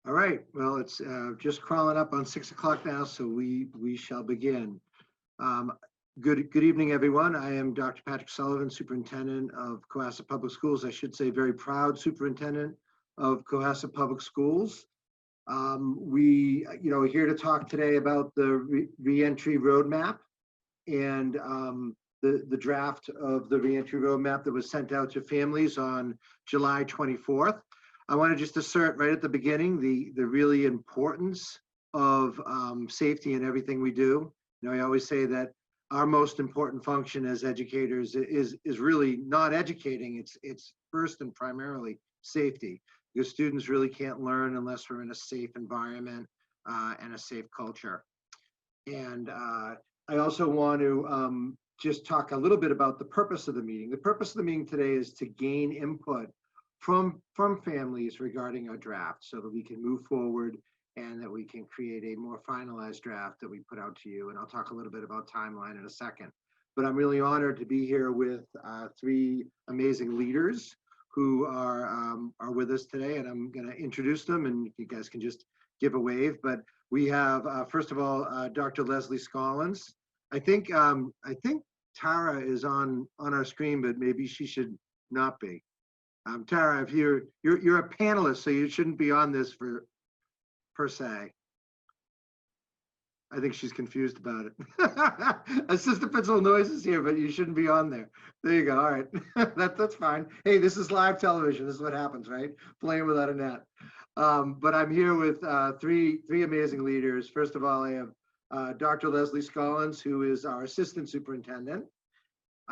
All right, well, it's just crawling up on 6 o'clock now, so we shall begin. Um, good evening, everyone. I am Dr. Patrick Sullivan, Superintendent of Cohasset Public Schools. I should say very proud Superintendent of Cohasset Public Schools. We're here to talk today about the reentry roadmap and the draft of the reentry roadmap that was sent out to families on July 24th. I want to just assert right at the beginning the really importance of safety in everything we do. I always say that our most important function as educators is really not educating. It's first and primarily safety, because students really can't learn unless we're in a safe environment and a safe culture. And I also want to just talk a little bit about the purpose of the meeting. The purpose of the meeting today is to gain input from families regarding our draft so that we can move forward and that we can create a more finalized draft that we put out to you. And I'll talk a little bit about timeline in a second. But I'm really honored to be here with three amazing leaders who are with us today, and I'm going to introduce them, and you guys can just give a wave. But we have, first of all, Dr. Leslie Scollins. I think Tara is on our screen, but maybe she should not be. Tara, if you're a panelist, so you shouldn't be on this per se. I think she's confused about it. Assistant principal Noyes is here, but you shouldn't be on there. There you go. All right, that's fine. Hey, this is live television. This is what happens, right? Playing without a net. But I'm here with three amazing leaders. First of all, I have Dr. Leslie Scollins, who is our assistant superintendent.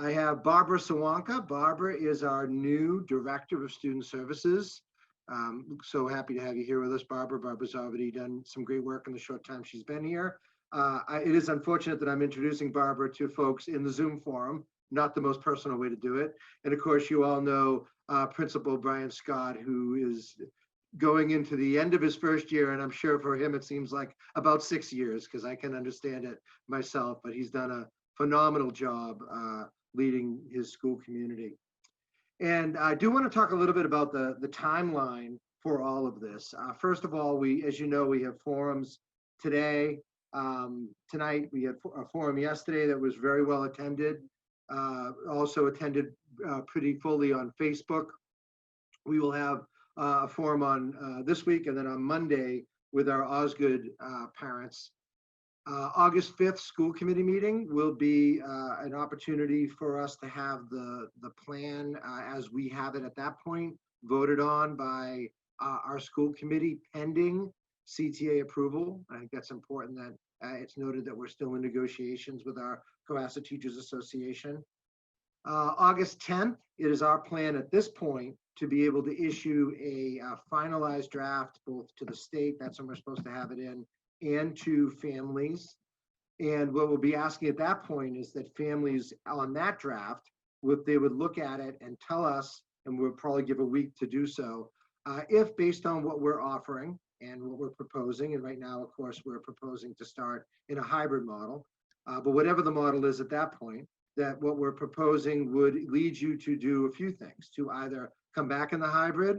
I have Barbara Sawanka. Barbara is our new Director of Student Services. So happy to have you here with us, Barbara. Barbara's already done some great work in the short time she's been here. It is unfortunate that I'm introducing Barbara to folks in the Zoom forum, not the most personal way to do it. And of course, you all know Principal Brian Scott, who is going into the end of his first year, and I'm sure for him it seems like about 6 years, because I can understand it myself, but he's done a phenomenal job leading his school community. And I do want to talk a little bit about the timeline for all of this. First of all, as you know, we have forums today. Tonight, we had a forum yesterday that was very well attended, also attended pretty fully on Facebook. We will have a forum on this week, and then on Monday with our Osgood parents. August 5th school committee meeting will be an opportunity for us to have the plan as we have it at that point voted on by our school committee pending CTA approval. I think that's important that it's noted that we're still in negotiations with our Cohasset Teachers Association. August 10th, it is our plan at this point to be able to issue a finalized draft both to the state, that's when we're supposed to have it in, and to families. And what we'll be asking at that point is that families on that draft, they would look at it and tell us, and we'll probably give a week to do so, if based on what we're offering and what we're proposing, and right now, of course, we're proposing to start in a hybrid model, but whatever the model is at that point, that what we're proposing would lead you to do a few things, to either come back in the hybrid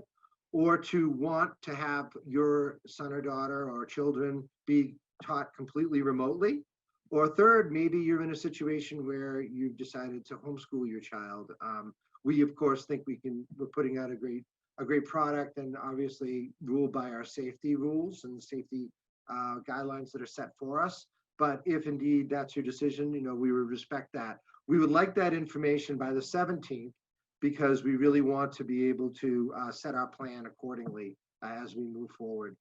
or to want to have your son or daughter or children be taught completely remotely. Or third, maybe you're in a situation where you've decided to homeschool your child. We, of course, think we're putting out a great product, and obviously ruled by our safety rules and safety guidelines that are set for us. But if indeed that's your decision, we would respect that. We would like that information by the 17th, because we really want to be able to set our plan accordingly as we move forward.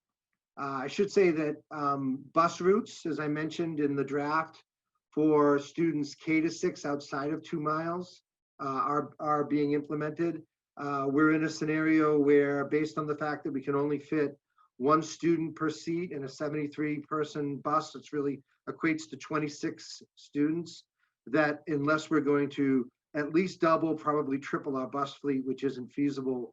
I should say that bus routes, as I mentioned in the draft, for students K-6 outside of 2 miles are being implemented. We're in a scenario where, based on the fact that we can only fit 1 student per seat in a 73-person bus, it's really equates to 26 students, that unless we're going to at least double, probably triple our bus fleet, which isn't feasible,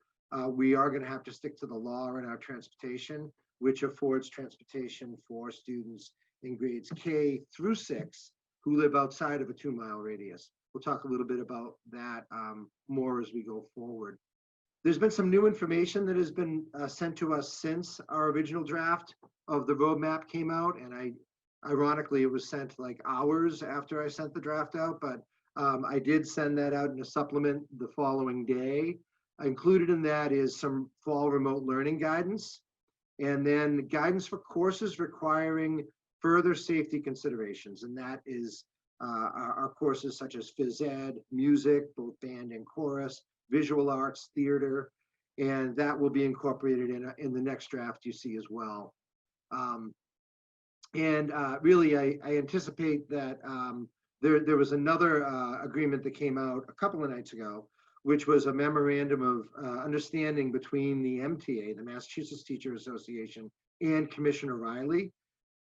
we are going to have to stick to the law in our transportation, which affords transportation for students in grades K through 6 who live outside of a 2-mile radius. We'll talk a little bit about that more as we go forward. There's been some new information that has been sent to us since our original draft of the roadmap came out, and ironically, it was sent like hours after I sent the draft out, but I did send that out in a supplement the following day. Included in that is some fall remote learning guidance, and then guidance for courses requiring further safety considerations, and that is our courses such as phys ed, music, both band and chorus, visual arts, theater, and that will be incorporated in the next draft you see as well. Really, I anticipate that there was another agreement that came out a couple of nights ago, which was a memorandum of understanding between the MTA, the Massachusetts Teacher Association, and Commissioner Riley,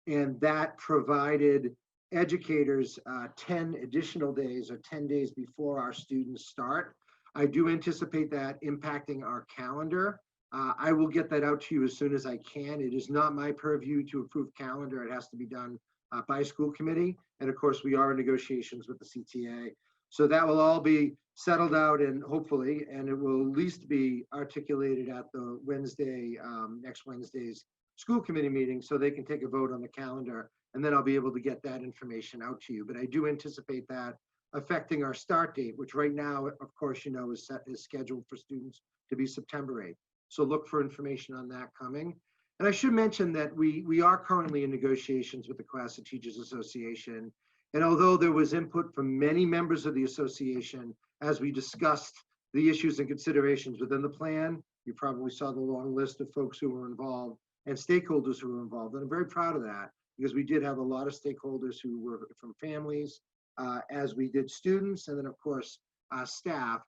and that provided educators 10 additional days or 10 days before our students start. I do anticipate that impacting our calendar. I will get that out to you as soon as I can. It is not my purview to approve calendar. It has to be done by school committee. And of course, we are in negotiations with the CTA. So that will all be settled out and hopefully, and it will at least be articulated at the Wednesday, next Wednesday's school committee meeting so they can take a vote on the calendar. And then I'll be able to get that information out to you. But I do anticipate that affecting our start date, which right now, of course, you know, is scheduled for students to be September 8th. So look for information on that coming. And I should mention that we are currently in negotiations with the Class of Teachers Association. And although there was input from many members of the association as we discussed the issues and considerations within the plan, you probably saw the long list of folks who were involved and stakeholders who were involved. And I'm very proud of that because we did have a lot of stakeholders who were from families, as we did students, and then of course, staff.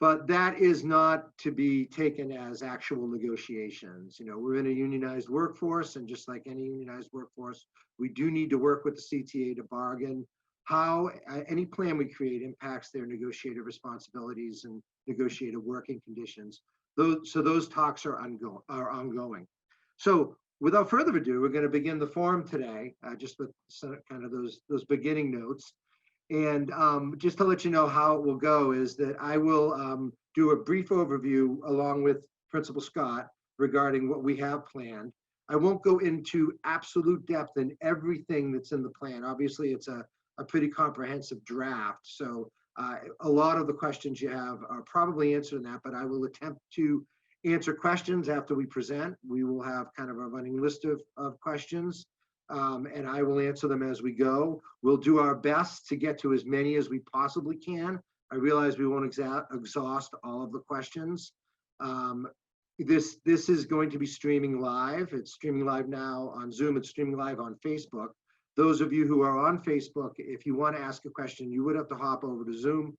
But that is not to be taken as actual negotiations. You know, we're in a unionized workforce, and just like any unionized workforce, we do need to work with the CTA to bargain how any plan we create impacts their negotiated responsibilities and negotiated working conditions. Those talks are ongoing. So without further ado, we're going to begin the forum today, just with kind of those beginning notes. And just to let you know how it will go is that I will do a brief overview along with Principal Scott regarding what we have planned. I won't go into absolute depth in everything that's in the plan. Obviously, it's a pretty comprehensive draft. So a lot of the questions you have are probably answered in that, but I will attempt to answer questions after we present. We will have kind of a running list of questions. And I will answer them as we go. We'll do our best to get to as many as we possibly can. I realize we won't exhaust all of the questions. This is going to be streaming live. It's streaming live now on Zoom. It's streaming live on Facebook. Those of you who are on Facebook, if you want to ask a question, you would have to hop over to Zoom.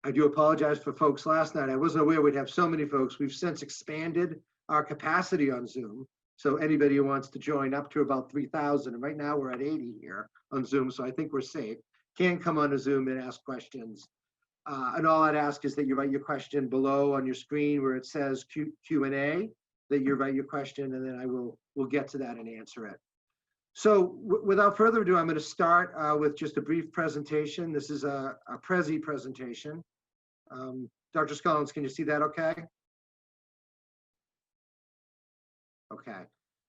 I do apologize for folks last night. I wasn't aware we'd have so many folks. We've since expanded our capacity on Zoom. So anybody who wants to join up to about 3,000, and right now we're at 80 here on Zoom, so I think we're safe, can come on to Zoom and ask questions. And all I'd ask is that you write your question below on your screen where it says Q&A, that you write your question, and then we'll get to that and answer it. So without further ado, I'm going to start with just a brief presentation. This is a Prezi presentation. Dr. Scollins, can you see that okay? Okay,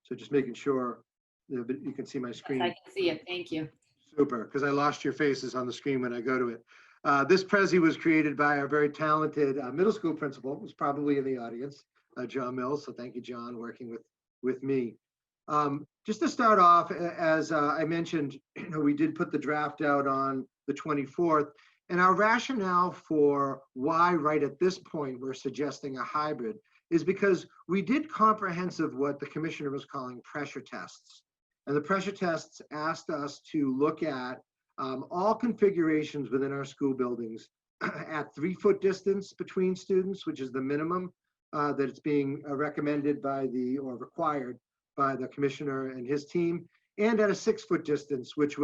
so just making sure that you can see my screen. Yes, I can see it, thank you. Super, because I lost your faces on the screen when I go to it. This Prezi was created by our very talented middle school principal, who's probably in the audience, John Mills. So thank you, John, working with me. Just to start off, as I mentioned, we did put the draft out on the 24th, and our rationale for why right at this point we're suggesting a hybrid is because we did comprehensive what the commissioner was calling pressure tests. And the pressure tests asked us to look at all configurations within our school buildings at 3-foot distance between students, which is the minimum that it's being recommended by or required by the commissioner and his team, and at a 6-foot distance, which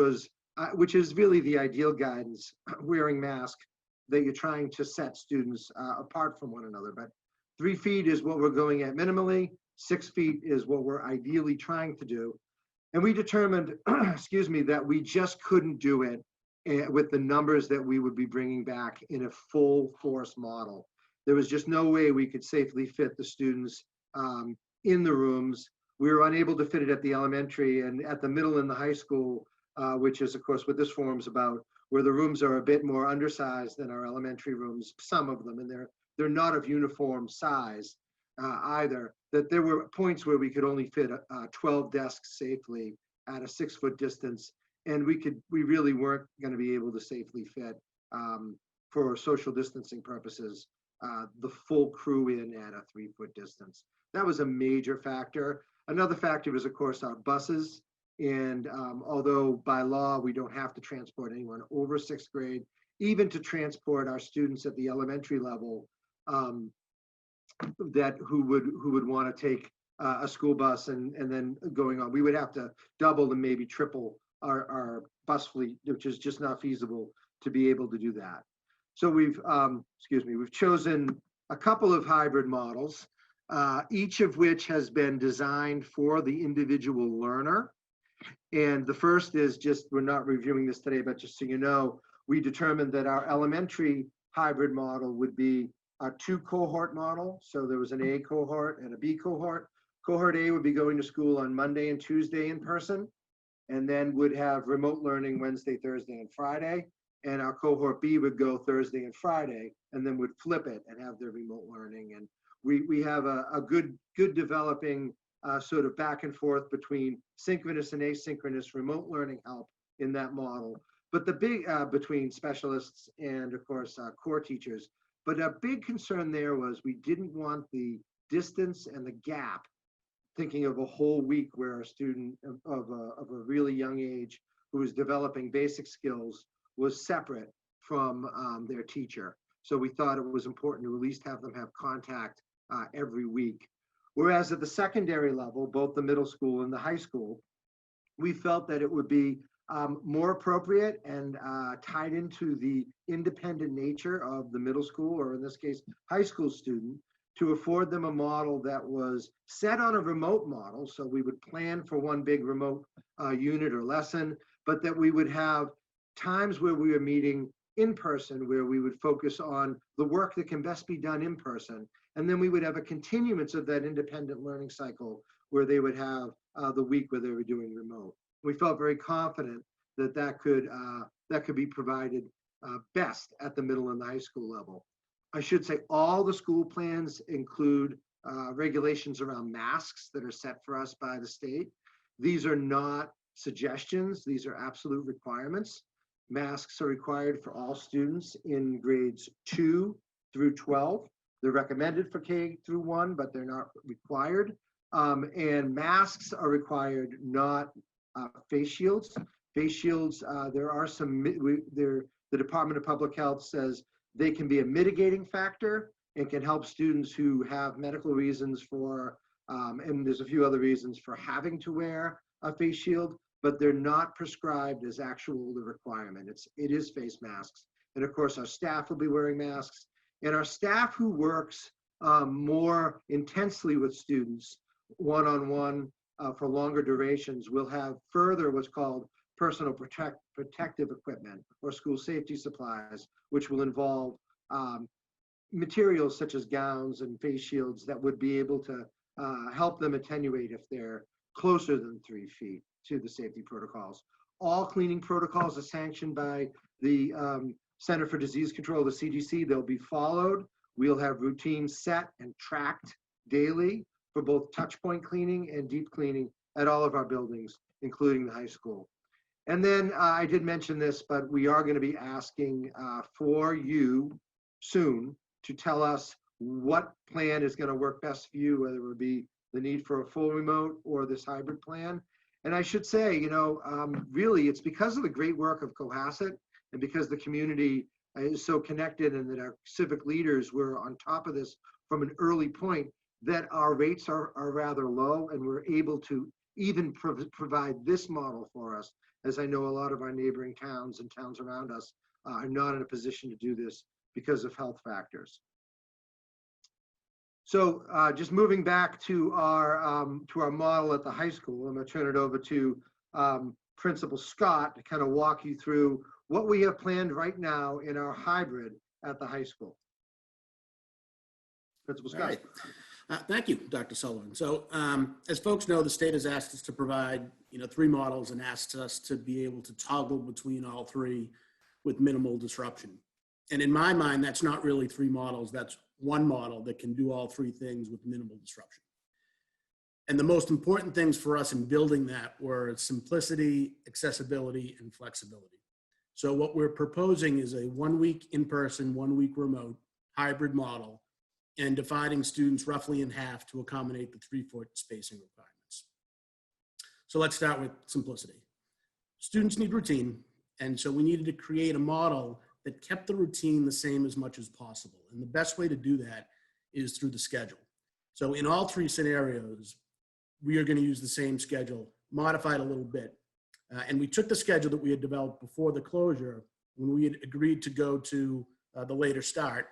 is really the ideal guidance, wearing masks that you're trying to set students apart from one another. But 3 feet is what we're going at minimally. 6 feet is what we're ideally trying to do. And we determined, excuse me, that we just couldn't do it with the numbers that we would be bringing back in a full force model. There was just no way we could safely fit the students in the rooms. We were unable to fit it at the elementary, and at the middle and the high school, which is of course what this forum's about, where the rooms are a bit more undersized than our elementary rooms, some of them, and they're not of uniform size either, that there were points where we could only fit 12 desks safely at a 6-foot distance, and we really weren't going to be able to safely fit for social distancing purposes the full crew in at a 3-foot distance. That was a major factor. Another factor was, of course, our buses. And although by law we don't have to transport anyone over 6th grade, even to transport our students at the elementary level that who would want to take a school bus and then going on, we would have to double and maybe triple our bus fleet, which is just not feasible to be able to do that. So we've chosen a couple of hybrid models, each of which has been designed for the individual learner. And the first is just, we're not reviewing this today, but just so you know, we determined that our elementary hybrid model would be a 2-cohort model. So there was an A cohort and a B cohort. Cohort A would be going to school on Monday and Tuesday in person, and then would have remote learning Wednesday, Thursday, and Friday. And our cohort B would go Thursday and Friday, and then would flip it and have their remote learning. And we have a good developing sort of back and forth between synchronous and asynchronous remote learning help in that model. But the big, between specialists and of course core teachers. But a big concern there was we didn't want the distance and the gap, thinking of a whole week where a student of a really young age who was developing basic skills was separate from their teacher. So we thought it was important to at least have them have contact every week. Whereas at the secondary level, both the middle school and the high school, we felt that it would be more appropriate and tied into the independent nature of the middle school, or in this case, high school student, to afford them a model that was set on a remote model. So we would plan for one big remote unit or lesson, but that we would have times where we were meeting in person, where we would focus on the work that can best be done in person. And then we would have a continuance of that independent learning cycle where they would have the week where they were doing remote. We felt very confident that that could be provided best at the middle and the high school level. I should say all the school plans include regulations around masks that are set for us by the state. These are not suggestions, these are absolute requirements. Masks are required for all students in grades 2 through 12. They're recommended for K through 1, but they're not required. And masks are required, not face shields. Face shields, there are some, the Department of Public Health says they can be a mitigating factor and can help students who have medical reasons for, and there's a few other reasons for having to wear a face shield, but they're not prescribed as actual the requirement. It is face masks. And of course, our staff will be wearing masks. And our staff who works more intensely with students, one-on-one for longer durations, will have further what's called personal protective equipment or school safety supplies, which will involve materials such as gowns and face shields that would be able to help them attenuate if they're closer than 3 feet to the safety protocols. All cleaning protocols are sanctioned by the Center for Disease Control, the CDC. They'll be followed. We'll have routines set and tracked daily for both touch point cleaning and deep cleaning at all of our buildings, including the high school. And then I did mention this, but we are going to be asking for you soon to tell us what plan is going to work best for you, whether it would be the need for a full remote or this hybrid plan. And I should say, you know, really, it's because of the great work of Cohasset and because the community is so connected and that our civic leaders were on top of this from an early point that our rates are rather low, and we're able to even provide this model for us, as I know a lot of our neighboring towns and towns around us are not in a position to do this because of health factors. So just moving back to our model at the high school, I'm going to turn it over to Principal Scott to kind of walk you through what we have planned right now in our hybrid at the high school. Principal All Scott. right. Thank you, Dr. Sullivan. So as folks know, the state has asked us to provide, 3 models and asked us to be able to toggle between all 3 with minimal disruption. And in my mind, that's not really 3 models. That's 1 model that can do all 3 things with minimal disruption. And the most important things for us in building that were simplicity, accessibility, and flexibility. So what we're proposing is a 1 week in-person, 1 week remote hybrid model, and dividing students roughly in half to accommodate the 3-foot spacing requirements. So let's start with simplicity. Students need routine, and so we needed to create a model that kept the routine the same as much as possible. And the best way to do that is through the schedule. So in all 3 scenarios, we are going to use the same schedule, modified a little bit. And we took the schedule that we had developed before the closure when we had agreed to go to the later start.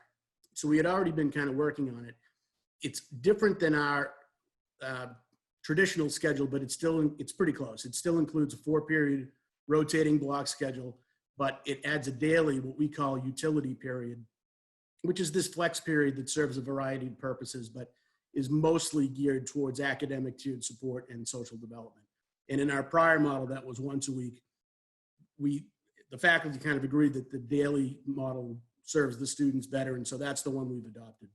So we had already been kind of working on it. It's different than our traditional schedule, but it's pretty close. It still includes a 4-period rotating block schedule, but it adds a daily, what we call utility period, which is this flex period that serves a variety of purposes, but is mostly geared towards academic tiered support and social development. And in our prior model, that was once a week. The faculty kind of agreed that the daily model serves the students better, and so that's the one we've adopted.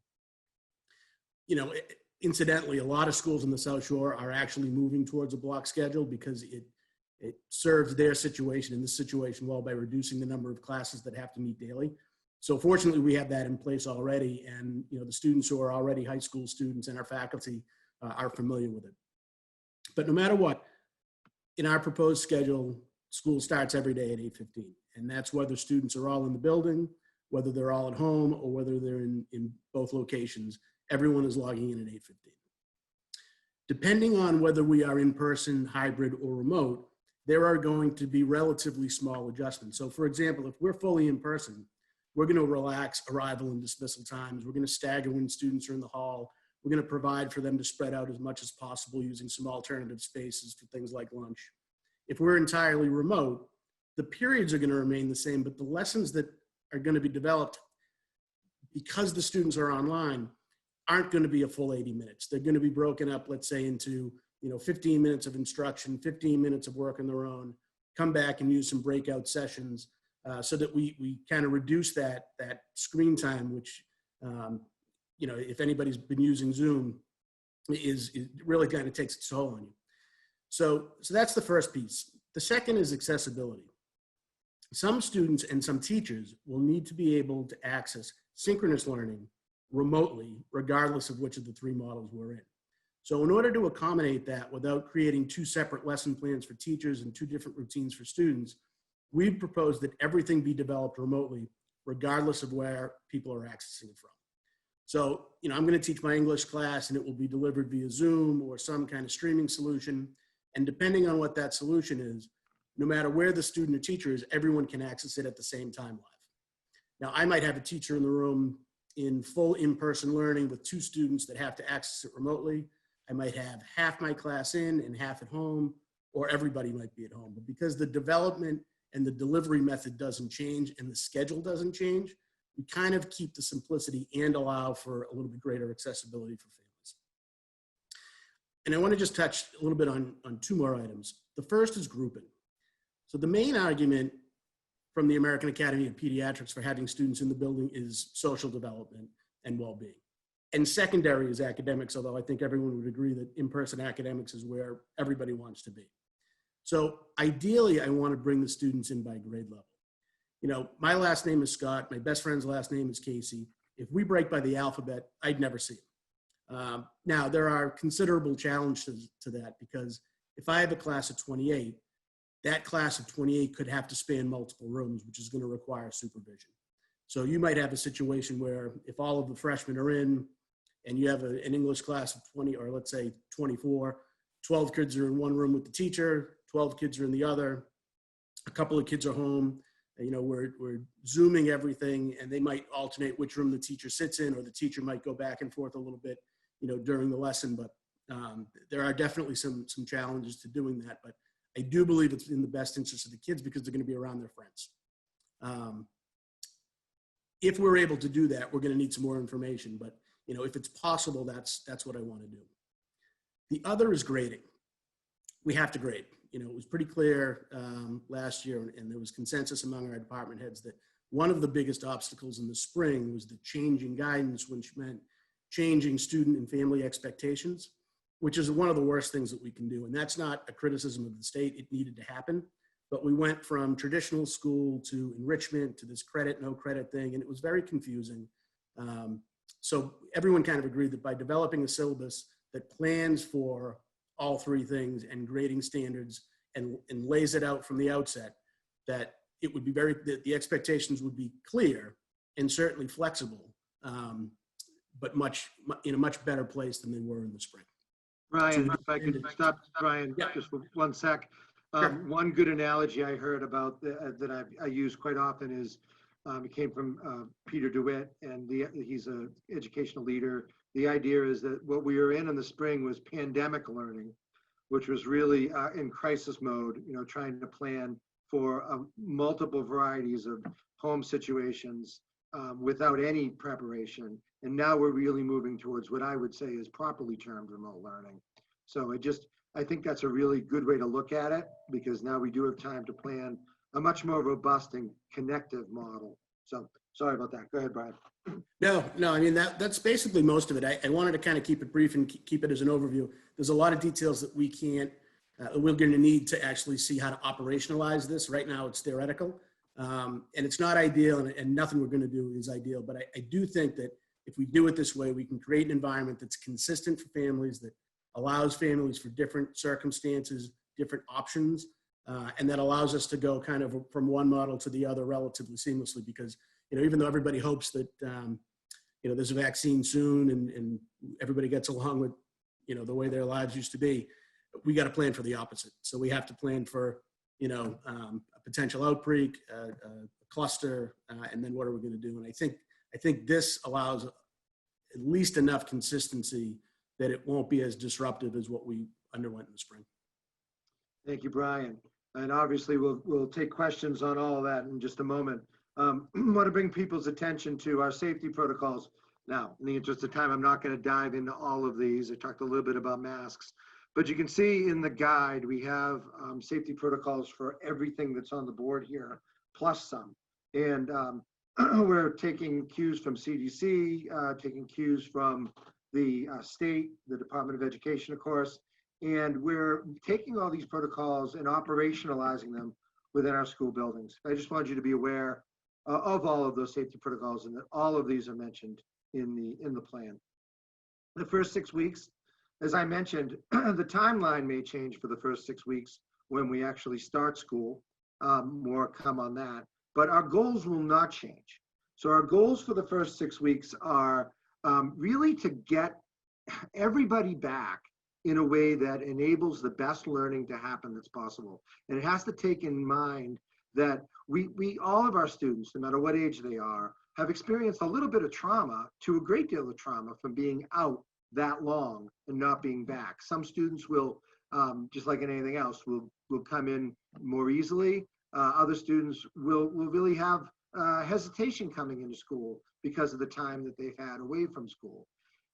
Incidentally, a lot of schools in the South Shore are actually moving towards a block schedule because it serves their situation and this situation well by reducing the number of classes that have to meet daily. So fortunately, we have that in place already, and the students who are already high school students and our faculty are familiar with it. But no matter what, in our proposed schedule, school starts every day at 8:15, and that's whether students are all in the building, whether they're all at home, or whether they're in both locations. Everyone is logging in at 8:15. Depending on whether we are in person, hybrid, or remote, there are going to be relatively small adjustments. So for example, if we're fully in person, we're going to relax arrival and dismissal times. We're going to stagger when students are in the hall. We're going to provide for them to spread out as much as possible using some alternative spaces for things like lunch. If we're entirely remote, the periods are going to remain the same, but the lessons that are going to be developed because the students are online aren't going to be a full 80 minutes. They're going to be broken up, let's say, into 15 minutes of instruction, 15 minutes of work on their own, come back and use some breakout sessions so that we kind of reduce that screen time, which, if anybody's been using Zoom, it really kind of takes its toll on you. So that's the first piece. The second is accessibility. Some students and some teachers will need to be able to access synchronous learning remotely, regardless of which of the 3 models we're in. So in order to accommodate that without creating 2 separate lesson plans for teachers and 2 different routines for students, we've proposed that everything be developed remotely, regardless of where people are accessing it from. So, I'm going to teach my English class and it will be delivered via Zoom or some kind of streaming solution. And depending on what that solution is, no matter where the student or teacher is, everyone can access it at the same time live. Now, I might have a teacher in the room in full in-person learning with 2 students that have to access it remotely. I might have half my class in and half at home, or everybody might be at home. But because the development and the delivery method doesn't change and the schedule doesn't change, we kind of keep the simplicity and allow for a little bit greater accessibility for families. And I want to just touch a little bit on 2 more items. The first is grouping. So the main argument from the American Academy of Pediatrics for having students in the building is social development and well-being. And secondary is academics, although I think everyone would agree that in-person academics is where everybody wants to be. So ideally, I want to bring the students in by grade level. My last name is Scott. My best friend's last name is Casey. If we break by the alphabet, I'd never see them. Now, there are considerable challenges to that because if I have a class of 28, that class of 28 could have to span multiple rooms, which is going to require supervision. So you might have a situation where if all of the freshmen are in and you have an English class of 20, or let's say 24, 12 kids are in one room with the teacher, 12 kids are in the other, a couple of kids are home, we're Zooming everything, and they might alternate which room the teacher sits in, or the teacher might go back and forth a little bit, during the lesson. But there are definitely some challenges to doing that. But I do believe it's in the best interest of the kids because they're going to be around their friends. If we're able to do that, we're going to need some more information. But if it's possible, that's what I want to do. The other is grading. We have to grade. It was pretty clear last year, and there was consensus among our department heads that one of the biggest obstacles in the spring was the changing guidance, which meant changing student and family expectations, which is one of the worst things that we can do. And that's not a criticism of the state. It needed to happen. But we went from traditional school to enrichment to this credit, no credit thing, and it was very confusing. So everyone kind of agreed that by developing a syllabus that plans for all three things and grading standards and lays it out from the outset, that it would be that the expectations would be clear and certainly flexible, but in a much better place than they were in the spring. Brian, if I could stop Brian just for 1 sec. Sure. One good analogy I heard about that I use quite often is, it came from Peter DeWitt, and he's an educational leader. The idea is that what we were in the spring was pandemic learning, which was really in crisis mode, trying to plan for multiple varieties of home situations without any preparation. And now we're really moving towards what I would say is properly termed remote learning. So I think that's a really good way to look at it, because now we do have time to plan a much more robust and connective model. So sorry about that. Go ahead, Brian. No, I mean, that's basically most of it. I wanted to kind of keep it brief and keep it as an overview. There's a lot of details that we're going to need to actually see how to operationalize this. Right now it's theoretical, and it's not ideal, and nothing we're going to do is ideal. But I do think that if we do it this way, we can create an environment that's consistent for families, that allows families for different circumstances, different options, and that allows us to go kind of from one model to the other relatively seamlessly, because, even though everybody hopes that, there's a vaccine soon and everybody gets along with, the way their lives used to be, we got to plan for the opposite. So we have to plan for, a potential outbreak, a cluster, and then what are we going to do? And I think this allows at least enough consistency that it won't be as disruptive as what we underwent in the spring. Thank you, Brian. And obviously we'll take questions on all of that in just a moment. I want to bring people's attention to our safety protocols. Now, in the interest of time, I'm not going to dive into all of these. I talked a little bit about masks, but you can see in the guide, we have safety protocols for everything that's on the board here, plus some. And we're taking cues from CDC, taking cues from the state, the Department of Education, of course, and we're taking all these protocols and operationalizing them within our school buildings. I just want you to be aware of all of those safety protocols, and that all of these are mentioned in the plan. The first 6 weeks, as I mentioned, the timeline may change for the first 6 weeks when we actually start school. More come on that, but our goals will not change. So our goals for the first 6 weeks are really to get everybody back in a way that enables the best learning to happen that's possible. And it has to take in mind that we all of our students, no matter what age they are, have experienced a little bit of trauma to a great deal of trauma from being out that long and not being back. Some students will, just like in anything else, will come in more easily. Other students will really have hesitation coming into school because of the time that they've had away from school.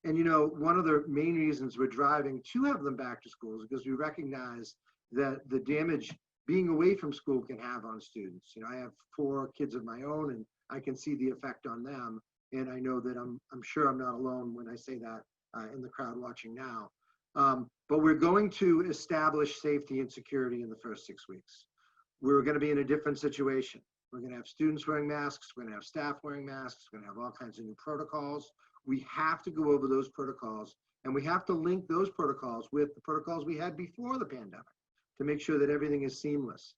And one of the main reasons we're driving to have them back to school is because we recognize that the damage being away from school can have on students. I have 4 kids of my own, and I can see the effect on them. And I know that I'm sure I'm not alone when I say that in the crowd watching now. But we're going to establish safety and security in the first 6 weeks. We're going to be in a different situation. We're going to have students wearing masks. We're going to have staff wearing masks. We're going to have all kinds of new protocols. We have to go over those protocols, and we have to link those protocols with the protocols we had before the pandemic to make sure that everything is seamless.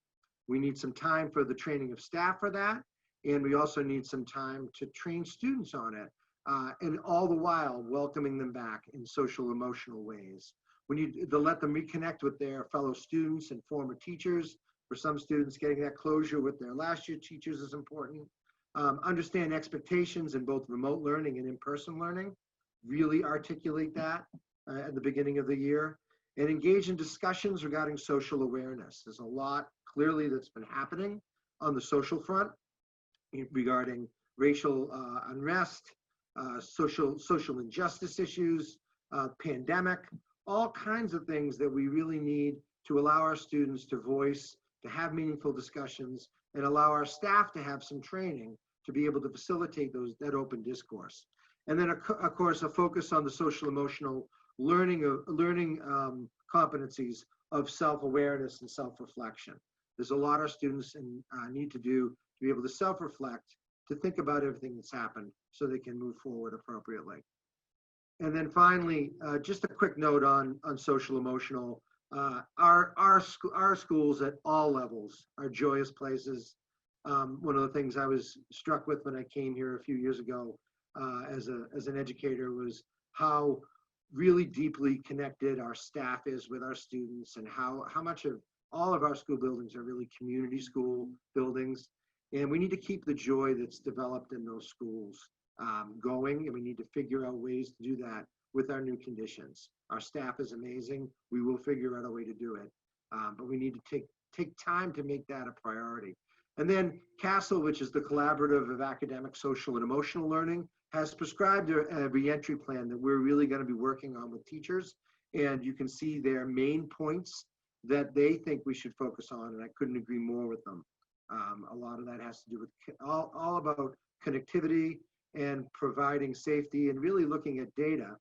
We need some time for the training of staff for that, and we also need some time to train students on it, and all the while welcoming them back in social emotional ways. We need to let them reconnect with their fellow students and former teachers. For some students, getting that closure with their last year teachers is important. Understand expectations in both remote learning and in-person learning, really articulate that at the beginning of the year, and engage in discussions regarding social awareness. There's a lot clearly that's been happening on the social front regarding racial unrest, social injustice issues, pandemic, all kinds of things that we really need to allow our students to voice, to have meaningful discussions, and allow our staff to have some training to be able to facilitate that open discourse. And then, of course, a focus on the social emotional learning competencies of self-awareness and self-reflection. There's a lot our students need to do to be able to self-reflect, to think about everything that's happened so they can move forward appropriately. And then finally, just a quick note on social emotional. Our schools at all levels are joyous places. One of the things I was struck with when I came here a few years ago as an educator was how really deeply connected our staff is with our students, and how much of all of our school buildings are really community school buildings. And we need to keep the joy that's developed in those schools going, and we need to figure out ways to do that with our new conditions. Our staff is amazing. We will figure out a way to do it, but we need to take time to make that a priority. And then CASEL, which is the Collaborative of Academic, Social, and Emotional Learning, has prescribed a reentry plan that we're really going to be working on with teachers. And you can see their main points that they think we should focus on, and I couldn't agree more with them. A lot of that has to do with all about connectivity and providing safety, and really looking at data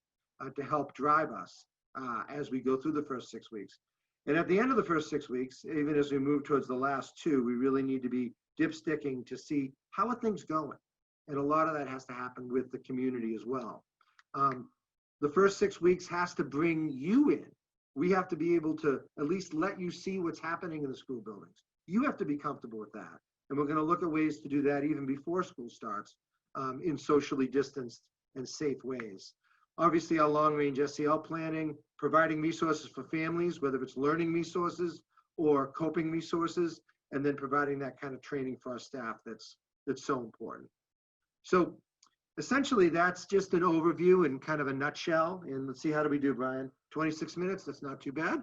to help drive us as we go through the first 6 weeks. And at the end of the first 6 weeks, even as we move towards the last 2, we really need to be dipsticking to see how are things going. And a lot of that has to happen with the community as well. The first 6 weeks has to bring you in. We have to be able to at least let you see what's happening in the school buildings. You have to be comfortable with that. And we're going to look at ways to do that even before school starts in socially distanced and safe ways. Obviously, our long-range SEL planning, providing resources for families, whether it's learning resources or coping resources, and then providing that kind of training for our staff that's so important. So essentially, that's just an overview in kind of a nutshell. And let's see, how do we do, Brian? 26 minutes, that's not too bad.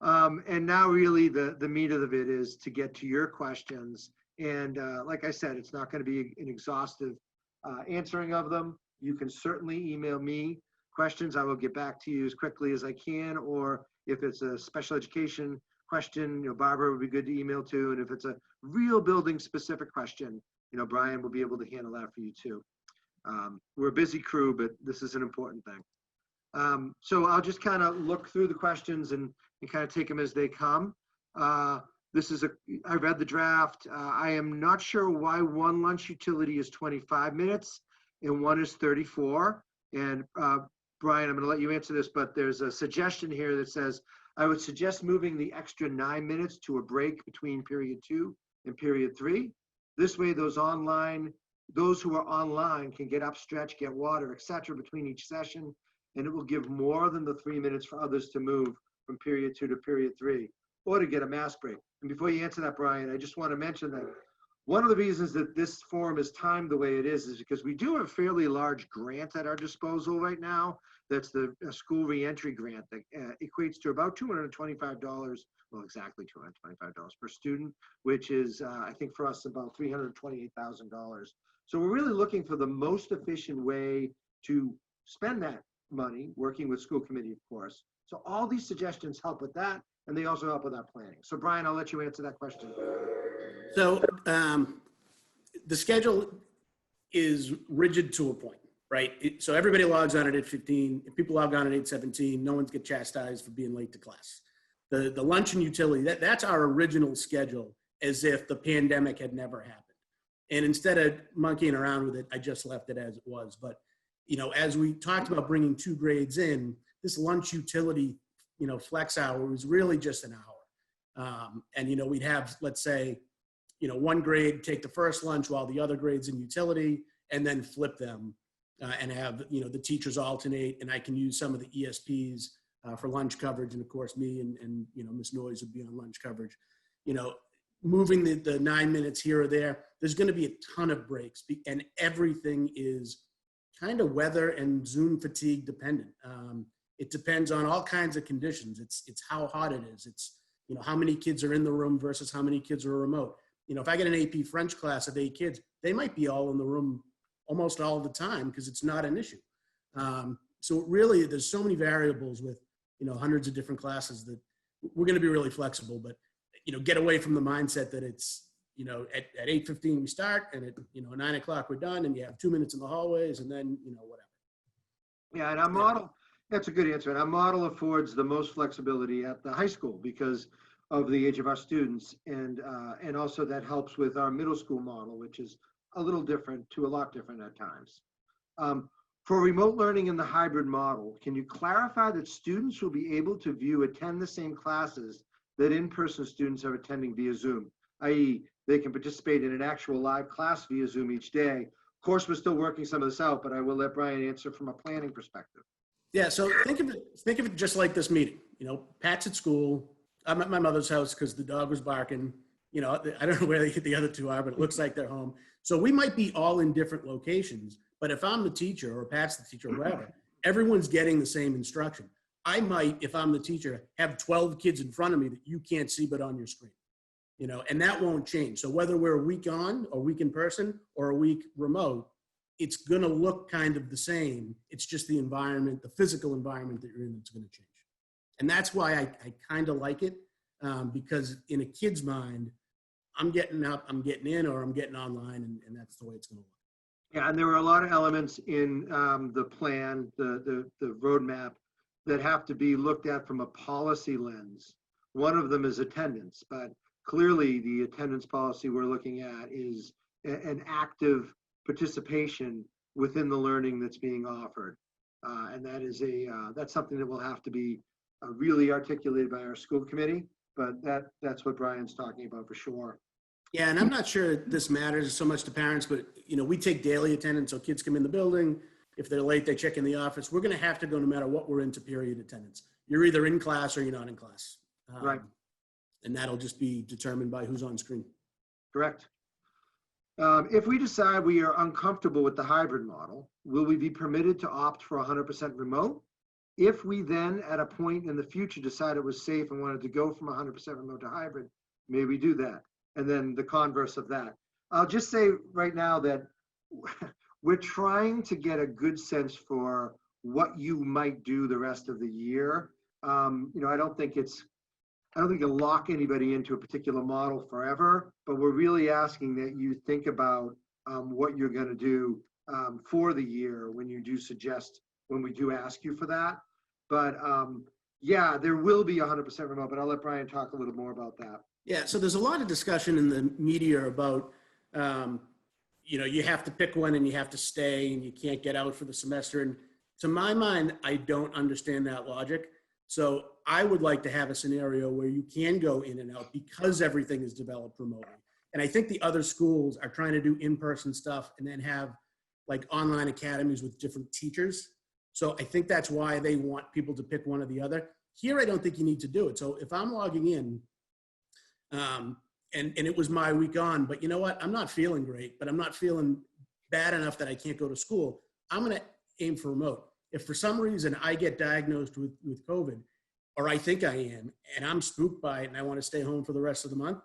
And now really the meat of it is to get to your questions. And like I said, it's not going to be an exhaustive answering of them. You can certainly email me questions. I will get back to you as quickly as I can. Or if it's a special education question, Barbara would be good to email to. And if it's a real building specific question, Brian will be able to handle that for you too. We're a busy crew, but this is an important thing. So I'll just kind of look through the questions and kind of take them as they come. I read the draft. I am not sure why one lunch utility is 25 minutes and one is 34. And Brian, I'm going to let you answer this, but there's a suggestion here that says, I would suggest moving the extra 9 minutes to a break between period 2 and period 3. This way, those who are online can get up, stretch, get water, etc. between each session, and it will give more than the 3 minutes for others to move from period 2 to period 3, or to get a mask break. And before you answer that, Brian, I just want to mention that one of the reasons that this forum is timed the way it is because we do have a fairly large grant at our disposal right now. That's the school reentry grant that equates to about $225, well, exactly $225 per student, which is, I think for us, about $328,000. So we're really looking for the most efficient way to spend that money, working with school committee, of course. So all these suggestions help with that, and they also help with our planning. So Brian, I'll let you answer that question. So the schedule is rigid to a point, right? So everybody logs on at 8:15. If people log on at 8:17, no one's get chastised for being late to class. The lunch and utility, that's our original schedule, as if the pandemic had never happened. And instead of monkeying around with it, I just left it as it was. But, as we talked about bringing 2 grades in, this lunch utility, flex hour was really just an hour. And, we'd have, let's say, 1 grade take the first lunch while the other grade's in utility, and then flip them and have, the teachers alternate. And I can use some of the ESPs for lunch coverage. And of course, me and Ms. Noyes would be on lunch coverage. Moving the 9 minutes here or there, there's going to be a ton of breaks, and everything is kind of weather and Zoom fatigue dependent. It depends on all kinds of conditions. It's how hot it is. It's, how many kids are in the room versus how many kids are remote. If I get an AP French class of 8 kids, they might be all in the room almost all the time because it's not an issue. So really, there's so many variables with, hundreds of different classes that we're going to be really flexible, but, get away from the mindset that it's, at 8:15 we start and at, 9 o'clock we're done and you have 2 minutes in the hallways and then, whatever. Yeah, and our model, that's a good answer. And our model affords the most flexibility at the high school because of the age of our students. And also that helps with our middle school model, which is a little different to a lot different at times. For remote learning in the hybrid model, can you clarify that students will be able to attend the same classes that in-person students are attending via Zoom, i.e. they can participate in an actual live class via Zoom each day? Of course, we're still working some of this out, but I will let Brian answer from a planning perspective. Yeah, so think of it just like this meeting. Pat's at school. I'm at my mother's house because the dog was barking. I don't know where the other two are, but it looks like they're home. So we might be all in different locations, but if I'm the teacher or Pat's the teacher or whatever, everyone's getting the same instruction. I might, if I'm the teacher, have 12 kids in front of me that you can't see but on your screen. And that won't change. So whether we're a week on, a week in person, or a week remote, it's going to look kind of the same. It's just the environment, the physical environment that you're in, that's going to change. And that's why I kind of like it, because in a kid's mind, I'm getting up, I'm getting in, or I'm getting online, and that's the way it's going to look. Yeah, and there are a lot of elements in the plan, the roadmap, that have to be looked at from a policy lens. One of them is attendance, but clearly the attendance policy we're looking at is an active participation within the learning that's being offered. And that is that's something that will have to be really articulated by our school committee, but that's what Brian's talking about for sure. Yeah, and I'm not sure this matters so much to parents, but we take daily attendance, so kids come in the building. If they're late, they check in the office. We're going to have to go no matter what we're into period attendance. You're either in class or you're not in class. Right. And that'll just be determined by who's on screen. Correct. If we decide we are uncomfortable with the hybrid model, will we be permitted to opt for 100% remote? If we then, at a point in the future, decide it was safe and wanted to go from 100% remote to hybrid, may we do that? And then the converse of that. I'll just say right now that we're trying to get a good sense for what you might do the rest of the year. I don't think you'll lock anybody into a particular model forever, but we're really asking that you think about what you're going to do for the year when we do ask you for that. But yeah, there will be 100% remote, but I'll let Brian talk a little more about that. Yeah, so there's a lot of discussion in the media about, you have to pick one and you have to stay and you can't get out for the semester. And to my mind, I don't understand that logic. So I would like to have a scenario where you can go in and out because everything is developed remotely. And I think the other schools are trying to do in-person stuff and then have like online academies with different teachers. So I think that's why they want people to pick one or the other. Here, I don't think you need to do it. So if I'm logging in, and it was my week on, but you know what? I'm not feeling great, but I'm not feeling bad enough that I can't go to school. I'm going to aim for remote. If for some reason I get diagnosed with COVID, or I think I am, and I'm spooked by it and I want to stay home for the rest of the month,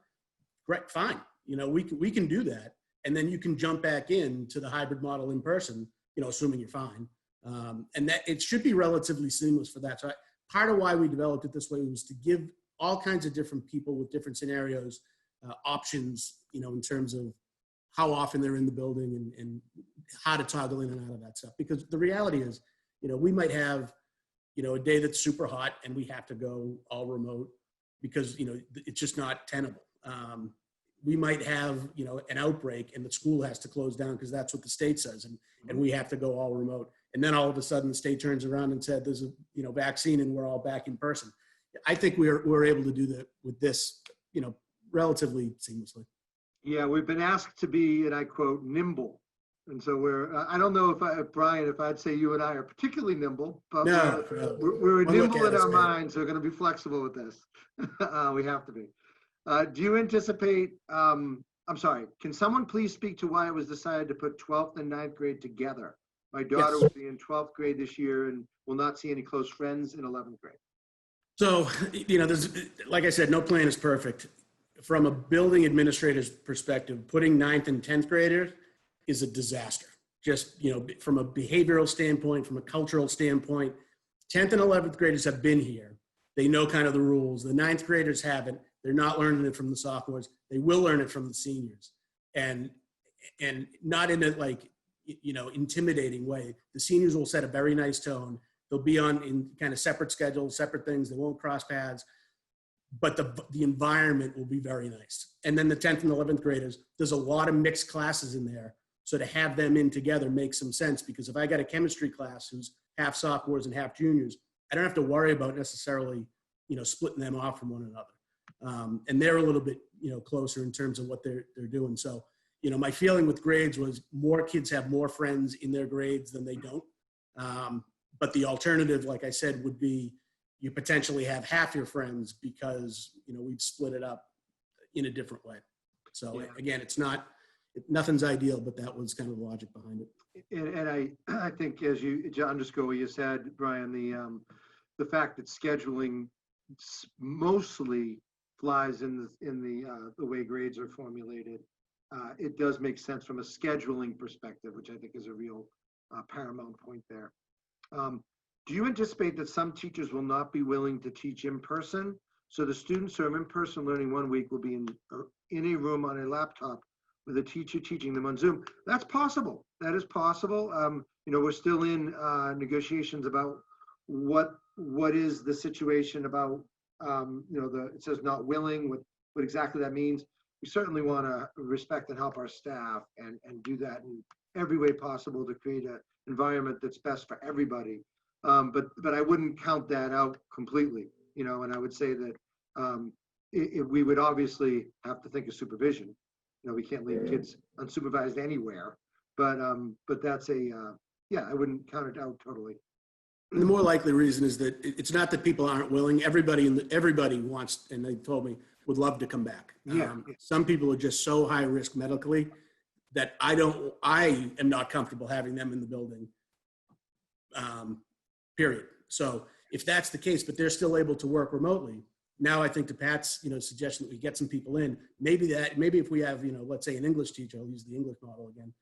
great, fine. We can do that. And then you can jump back into the hybrid model in person, assuming you're fine. And that it should be relatively seamless for that. So part of why we developed it this way was to give all kinds of different people with different scenarios options, in terms of how often they're in the building and how to toggle in and out of that stuff. Because the reality is, we might have, a day that's super hot and we have to go all remote because, it's just not tenable. We might have, an outbreak and the school has to close down because that's what the state says. And we have to go all remote. And then all of a sudden the state turns around and said, there's a, vaccine and we're all back in person. I think we're able to do that with this, relatively seamlessly. Yeah, we've been asked to be, and I quote, nimble. And so I don't know Brian, if I'd say you and I are particularly nimble, but no, we're nimble in our minds. We're going to be flexible with this. We have to be. Do you anticipate, I'm sorry, can someone please speak to why it was decided to put 12th and 9th grade together? My daughter will be in 12th grade this year and will not see any close friends in 11th grade. So, there's, like I said, no plan is perfect. From a building administrator's perspective, putting 9th and 10th graders is a disaster. just, from a behavioral standpoint, from a cultural standpoint. 10th and 11th graders have been here. They know kind of the rules. The 9th graders haven't. They're not learning it from the sophomores. They will learn it from the seniors. And not in a intimidating way. The seniors will set a very nice tone. They'll be on in kind of separate schedules, separate things. They won't cross paths, but the environment will be very nice. And then the 10th and 11th graders, there's a lot of mixed classes in there. So to have them in together makes some sense, because if I got a chemistry class who's half sophomores and half juniors, I don't have to worry about necessarily, splitting them off from one another. And they're a little bit, closer in terms of what they're doing. So, my feeling with grades was more kids have more friends in their grades than they don't. But the alternative, like I said, would be you potentially have half your friends because, we've split it up in a different way. So again, nothing's ideal, but that was kind of the logic behind it. And I think, as you, to underscore what you said, Brian, the fact that scheduling mostly flies in the way grades are formulated, it does make sense from a scheduling perspective, which I think is a real paramount point there. Do you anticipate that some teachers will not be willing to teach in person? So the students who are in person learning 1 week will be in a room on a laptop with a teacher teaching them on Zoom. That's possible. That is possible. We're still in negotiations about what is the situation about, it says not willing, what exactly that means. We certainly want to respect and help our staff and do that in every way possible to create an environment that's best for everybody. But I wouldn't count that out completely, and I would say that we would obviously have to think of supervision. We can't leave kids unsupervised anywhere, but that's I wouldn't count it out totally. And the more likely reason is that it's not that people aren't willing. Everybody wants, and they told me, would love to come back. Some people are just so high risk medically that I am not comfortable having them in the building, period. So if that's the case, but they're still able to work remotely, now I think to Pat's, suggestion that we get some people in, maybe if we have, let's say an English teacher, I'll use the English model again,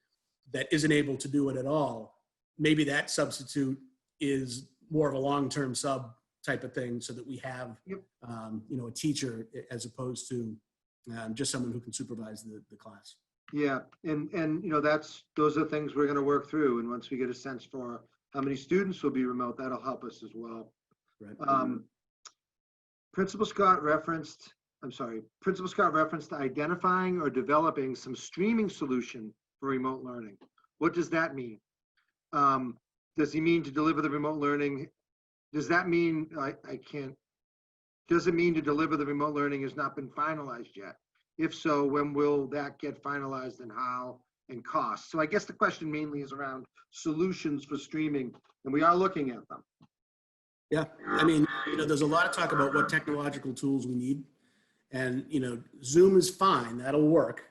that isn't able to do it at all, maybe that substitute is more of a long-term sub type of thing, so that we have, a teacher as opposed to just someone who can supervise the class. Yeah, and those are things we're going to work through, and once we get a sense for how many students will be remote, that'll help us as well. Right. Principal Scott referenced identifying or developing some streaming solution for remote learning. What does that mean? Does he mean to deliver the remote learning? Does that mean does it mean to deliver the remote learning has not been finalized yet? If so, when will that get finalized, and how, and cost? So I guess the question mainly is around solutions for streaming, and we are looking at them. Yeah, there's a lot of talk about what technological tools we need, and Zoom is fine, that'll work.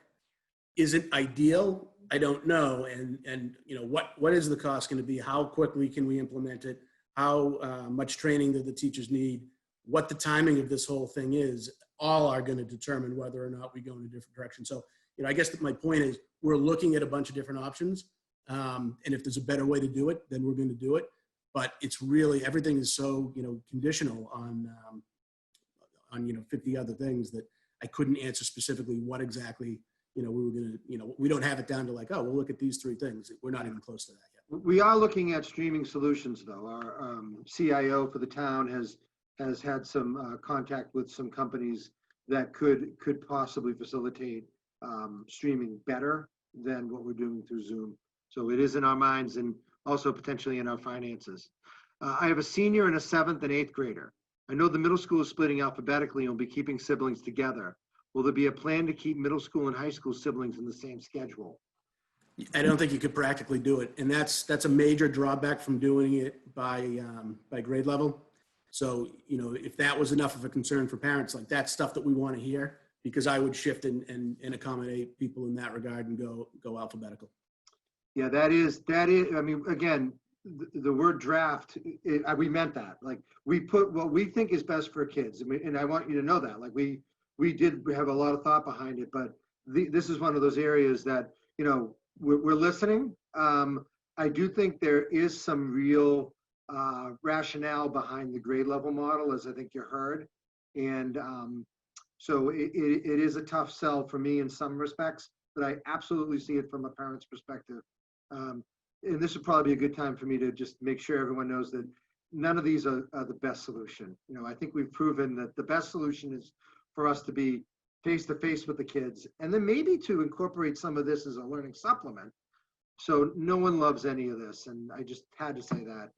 Is it ideal? I don't know, and what is the cost going to be? How quickly can we implement it? How much training do the teachers need? What the timing of this whole thing is, all are going to determine whether or not we go in a different direction. So, I guess that my point is we're looking at a bunch of different options, and if there's a better way to do it, then we're going to do it. But it's really, everything is so, conditional on 50 other things that I couldn't answer specifically what exactly, we were going to, we don't have it down to like, oh, we'll look at these 3 things. We're not even close to that yet. We are looking at streaming solutions, though. Our CIO for the town has had some contact with some companies that could possibly facilitate streaming better than what we're doing through Zoom. So it is in our minds, and also potentially in our finances. I have a senior and a 7th and 8th grader. I know the middle school is splitting alphabetically and will be keeping siblings together. Will there be a plan to keep middle school and high school siblings in the same schedule? I don't think you could practically do it. And that's a major drawback from doing it by grade level. So, if that was enough of a concern for parents, like that's stuff that we want to hear, because I would shift and accommodate people in that regard and go alphabetical. Yeah, that is, again, the word draft, we meant that. Like, we put what we think is best for kids. And I want you to know that. Like, we did have a lot of thought behind it, but this is one of those areas that, we're listening, I do think there is some real rationale behind the grade level model, as I think you heard. And so it is a tough sell for me in some respects, but I absolutely see it from a parent's perspective. And this would probably be a good time for me to just make sure everyone knows that none of these are the best solution. You know, I think we've proven that the best solution is for us to be face to face with the kids, and then maybe to incorporate some of this as a learning supplement. So no one loves any of this, and I just had to say that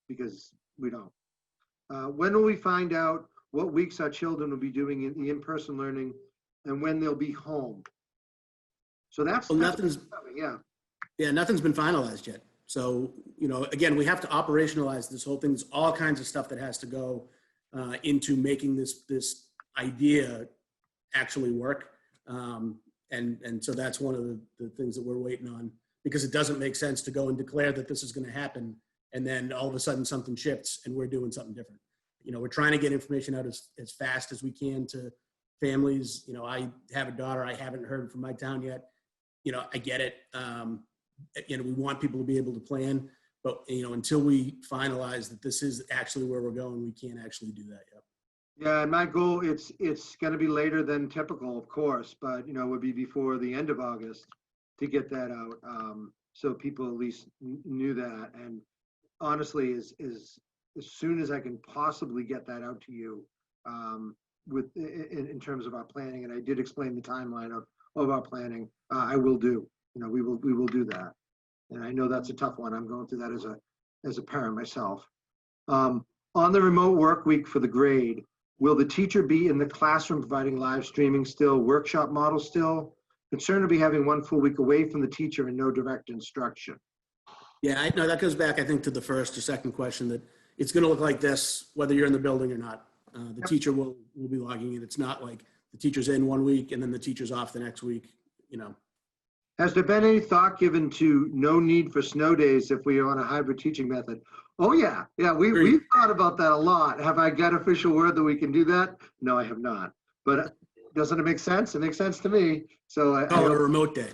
because we don't. When will we find out what weeks our children will be doing in the in-person learning and when they'll be home? So that's nothing's, yeah. Yeah, nothing's been finalized yet. So, you know, again, we have to operationalize this whole thing. There's all kinds of stuff that has to go into making this idea actually work. And so that's one of the things that we're waiting on, because it doesn't make sense to go and declare that this is going to happen, and then all of a sudden something shifts and we're doing something different. You know, we're trying to get information out as fast as we can to families. You know, I have a daughter. I haven't heard from my town yet. You know, I get it. You know, we want people to be able to plan, but, you know, until we finalize that this is actually where we're going, we can't actually do that yet. Yeah, and my goal, it's going to be later than typical, of course, but, you know, it would be before the end of August to get that out. So people at least knew that. And honestly, as soon as I can possibly get that out to you in terms of our planning, and I did explain the timeline of our planning, I will do. You know, we will do that. And I know that's a tough one. I'm going through that as a parent myself. On the remote work week for the grade, will the teacher be in the classroom providing live streaming still, workshop model still? Concerned to be having one full week away from the teacher and no direct instruction. Yeah, no, that goes back, I think, to the first or second question, that it's going to look like this, whether you're in the building or not. The teacher will be logging in. It's not like the teacher's in one week and then the teacher's off the next week, you know. Has there been any thought given to no need for snow days if we are on a hybrid teaching method? Oh yeah, we've thought about that a lot. Have I got official word that we can do that? No, I have not. But doesn't it make sense? It makes sense to me. So a remote day.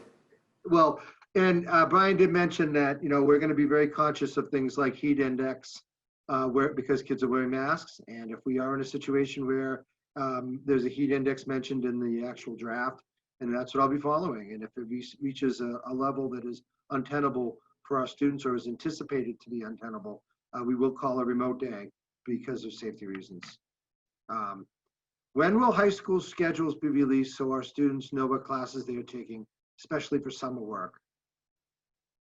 Well, and Brian did mention that, you know, we're going to be very conscious of things like heat index, because kids are wearing masks, and if we are in a situation where there's a heat index mentioned in the actual draft, and that's what I'll be following. And if it reaches a level that is untenable for our students or is anticipated to be untenable, we will call a remote day because of safety reasons. When will high school schedules be released so our students know what classes they are taking, especially for summer work?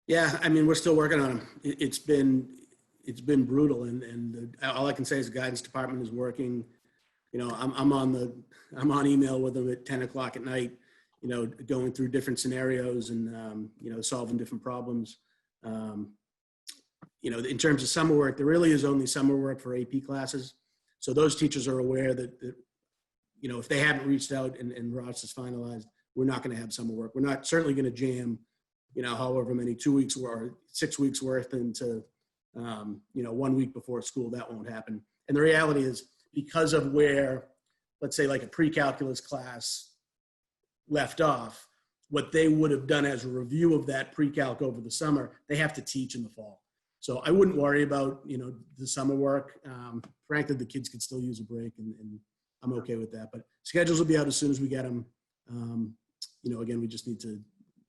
Yeah, I mean, we're still working on them. It's been brutal, and all I can say is the guidance department is working. You know, I'm on email with them at 10 o'clock at night, you know, going through different scenarios and, you know, solving different problems. You know, in terms of summer work, there really is only summer work for AP classes. So those teachers are aware that you know, if they haven't reached out and Ross is finalized, we're not going to have summer work. We're not certainly going to jam, you know, however many 2 weeks or 6 weeks worth into, you know, 1 week before school. That won't happen. And the reality is, because of where, let's say, like a pre-calculus class left off, what they would have done as a review of that pre-calc over the summer, they have to teach in the fall. So I wouldn't worry about, you know, the summer work. Frankly, the kids could still use a break, and I'm okay with that. But schedules will be out as soon as we get them. You know, again, we just need to,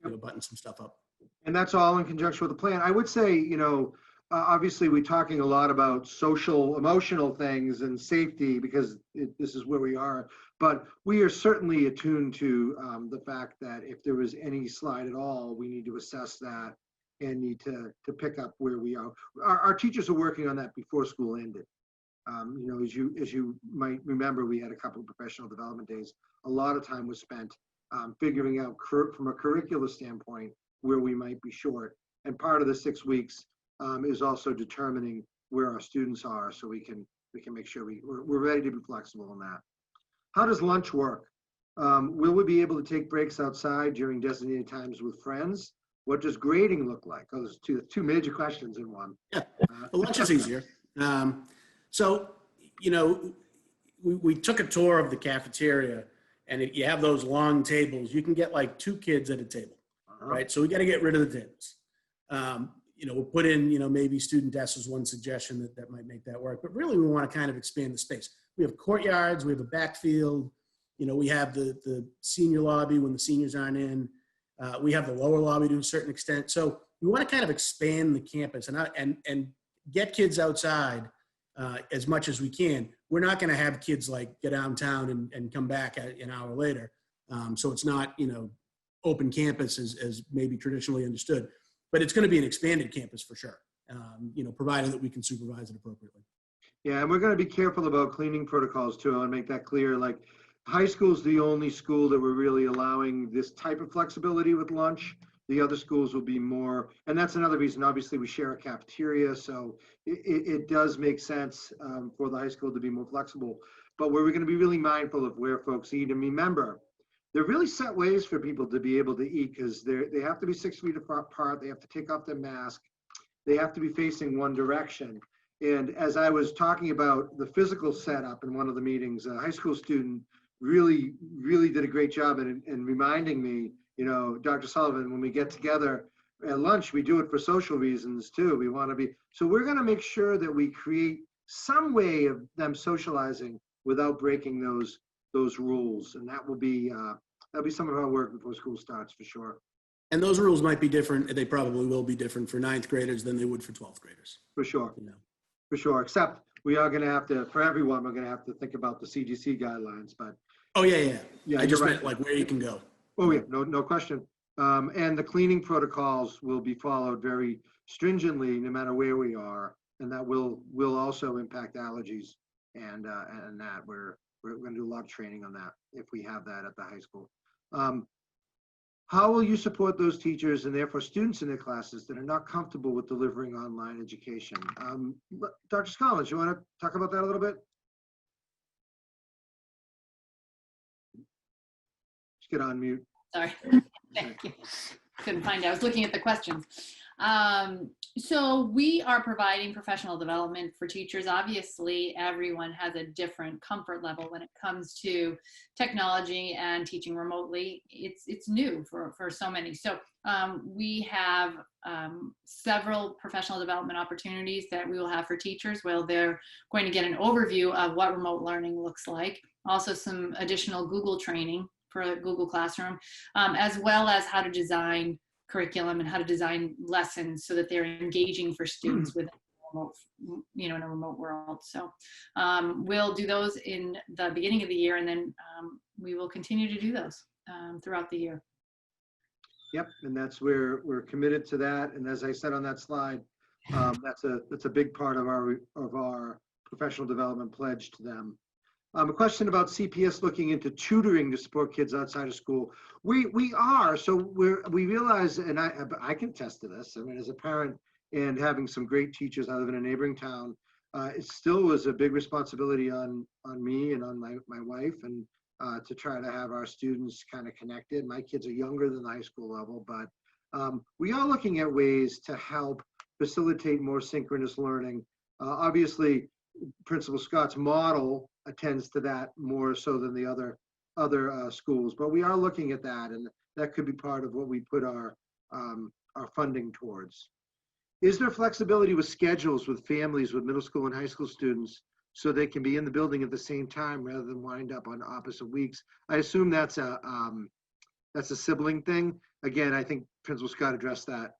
you know, button some stuff up. And that's all in conjunction with the plan. I would say, you know, obviously we're talking a lot about social, emotional things and safety because this is where we are. But we are certainly attuned to the fact that if there was any slide at all, we need to assess that and need to pick up where we are. Our teachers are working on that before school ended. You know, as you might remember, we had a couple of professional development days. A lot of time was spent figuring out from a curricular standpoint where we might be short. And part of the 6 weeks is also determining where our students are, so we can make sure we're ready to be flexible on that. How does lunch work? Will we be able to take breaks outside during designated times with friends? What does grading look like? Oh, there's two major questions in one. Yeah, lunch is easier. So, you know, we took a tour of the cafeteria, and you have those long tables. You can get like 2 kids at a table, right? So we got to get rid of the tables. We'll put in, maybe student desks is one suggestion that might make that work. But really, we want to kind of expand the space. We have courtyards, we have a backfield, we have the senior lobby when the seniors aren't in. We have the lower lobby to a certain extent. So we want to kind of expand the campus and get kids outside as much as we can. We're not going to have kids like get downtown and come back an hour later. So it's not, open campus as maybe traditionally understood, but it's going to be an expanded campus for sure, provided that we can supervise it appropriately. Yeah, and we're going to be careful about cleaning protocols too. I want to make that clear. Like, high school is the only school that we're really allowing this type of flexibility with lunch. The other schools will be more, and that's another reason. Obviously, we share a cafeteria, so it does make sense for the high school to be more flexible. But we're going to be really mindful of where folks eat. And remember, there are really set ways for people to be able to eat, because they have to be 6 feet apart. They have to take off their mask. They have to be facing one direction. And as I was talking about the physical setup in one of the meetings, a high school student really did a great job in reminding me, Dr. Sullivan, when we get together at lunch, we do it for social reasons too. We want to be, so we're going to make sure that we create some way of them socializing without breaking those rules. And that'll be some of our work before school starts for sure. And those rules might be different. They probably will be different for 9th graders than they would for 12th graders. For sure. For sure. Except we are going to have to, for everyone, we're going to have to think about the CDC guidelines, but. Oh yeah. I just meant right. like where you can go. Oh yeah, no question. And the cleaning protocols will be followed very stringently no matter where we are. And that will also impact allergies and that we're going to do a lot of training on that if we have that at the high school. How will you support those teachers and therefore students in their classes that are not comfortable with delivering online education? Dr. Scollins, you want to talk about that a little bit? Just get on mute. Sorry, thank you. Couldn't find it. I was looking at the questions. So we are providing professional development for teachers. Obviously, everyone has a different comfort level when it comes to technology and teaching remotely. It's new for so many. So we have several professional development opportunities that we will have for teachers where they're going to get an overview of what remote learning looks like. Also some additional Google training for Google Classroom, as well as how to design curriculum and how to design lessons so that they're engaging for students within in a remote world. So we'll do those in the beginning of the year, and then we will continue to do those throughout the year. Yep, and that's where we're committed to that. And as I said on that slide, that's a big part of our professional development pledge to them. A question about CPS looking into tutoring to support kids outside of school. We are, so we realize, and I can attest to this. I mean, as a parent and having some great teachers, I live in a neighboring town. It still was a big responsibility on me and on my wife, and to try to have our students kind of connected. My kids are younger than the high school level, but we are looking at ways to help facilitate more synchronous learning. Obviously, Principal Scott's model attends to that more so than the other schools, but we are looking at that, and that could be part of what we put our funding towards. Is there flexibility with schedules with families with middle school and high school students so they can be in the building at the same time rather than wind up on opposite weeks? I assume that's a sibling thing. Again, I think Principal Scott addressed that.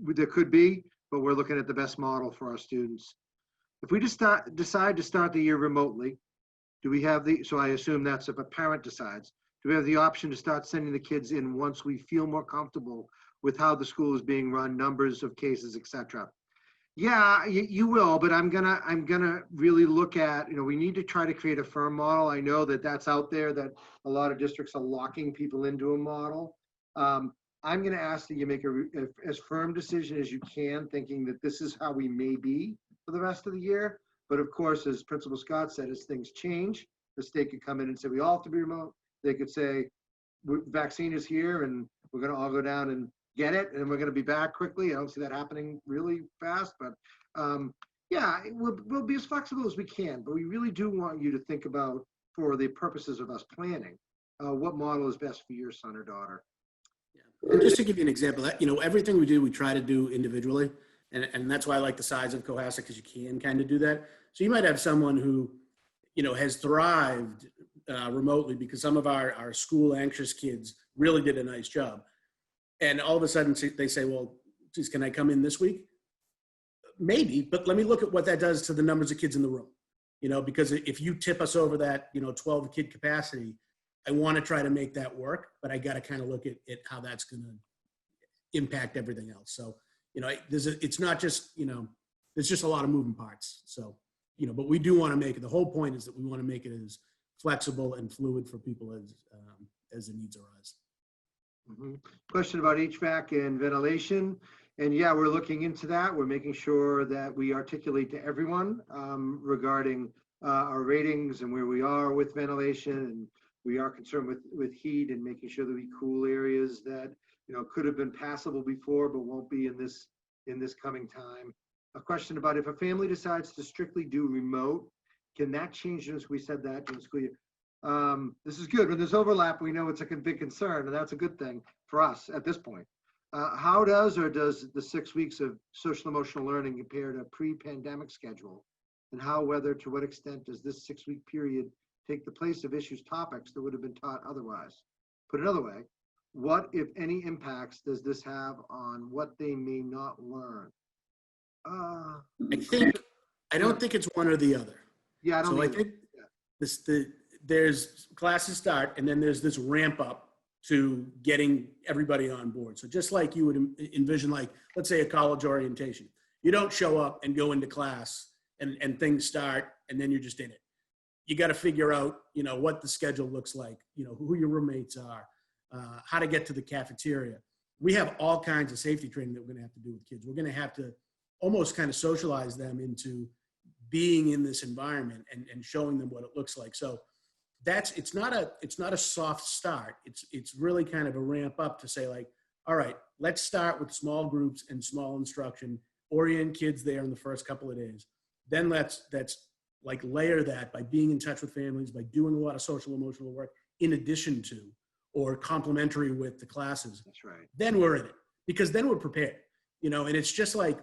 There could be, but we're looking at the best model for our students. If we just decide to start the year remotely, do we have so I assume that's if a parent decides, do we have the option to start sending the kids in once we feel more comfortable with how the school is being run, numbers of cases, et cetera? Yeah, you will, but I'm gonna really look at, we need to try to create a firm model. I know that that's out there, that a lot of districts are locking people into a model. I'm gonna ask that you make as firm decision as you can, thinking that this is how we may be for the rest of the year. But of course, as Principal Scott said, as things change, the state could come in and say, we all have to be remote. They could say, vaccine is here and we're gonna all go down and get it, and we're gonna be back quickly. I don't see that happening really fast, but yeah, we'll be as flexible as we can, but we really do want you to think about, for the purposes of us planning, what model is best for your son or daughter. And just to give you an example, that, everything we do, we try to do individually. And that's why I like the size of Cohasset, because you can kind of do that. So you might have someone who, has thrived remotely because some of our school anxious kids really did a nice job. And all of a sudden they say, well, geez, can I come in this week? Maybe, but let me look at what that does to the numbers of kids in the room. Because if you tip us over that, 12 kid capacity, I want to try to make that work, but I got to kind of look at how that's going to impact everything else. So, it's not just, there's just a lot of moving parts. So, but we do want to make it, the whole point is that we want to make it as flexible and fluid for people as the needs arise. Mm-hmm. Question about HVAC and ventilation. And yeah, we're looking into that. We're making sure that we articulate to everyone regarding our ratings and where we are with ventilation. And we are concerned with heat and making sure that we cool areas that, could have been passable before, but won't be in this coming time. A question about if a family decides to strictly do remote, can that change as we said that in the school year? This is good. When there's overlap, we know it's a big concern, and that's a good thing for us at this point. How does the 6 weeks of social emotional learning compare to pre-pandemic schedule? And to what extent does this 6 week period take the place of issues topics that would have been taught otherwise? Put another way, what, if any, impacts does this have on what they may not learn? I don't think it's one or the other. Yeah, I don't. So I think there's classes start, and then there's this ramp up to getting everybody on board. So just like you would envision, like, let's say a college orientation, you don't show up and go into class and things start and then you're just in it. You got to figure out, what the schedule looks like, who your roommates are, how to get to the cafeteria. We have all kinds of safety training that we're going to have to do with kids. We're going to have to almost kind of socialize them into being in this environment and showing them what it looks like. So it's not a soft start. It's really kind of a ramp up to say, like, all right, let's start with small groups and small instruction, orient kids there in the first couple of days. Then let's like layer that by being in touch with families, by doing a lot of social emotional work in addition to or complementary with the classes. That's right. Then we're in it, because then we're prepared, and it's just like,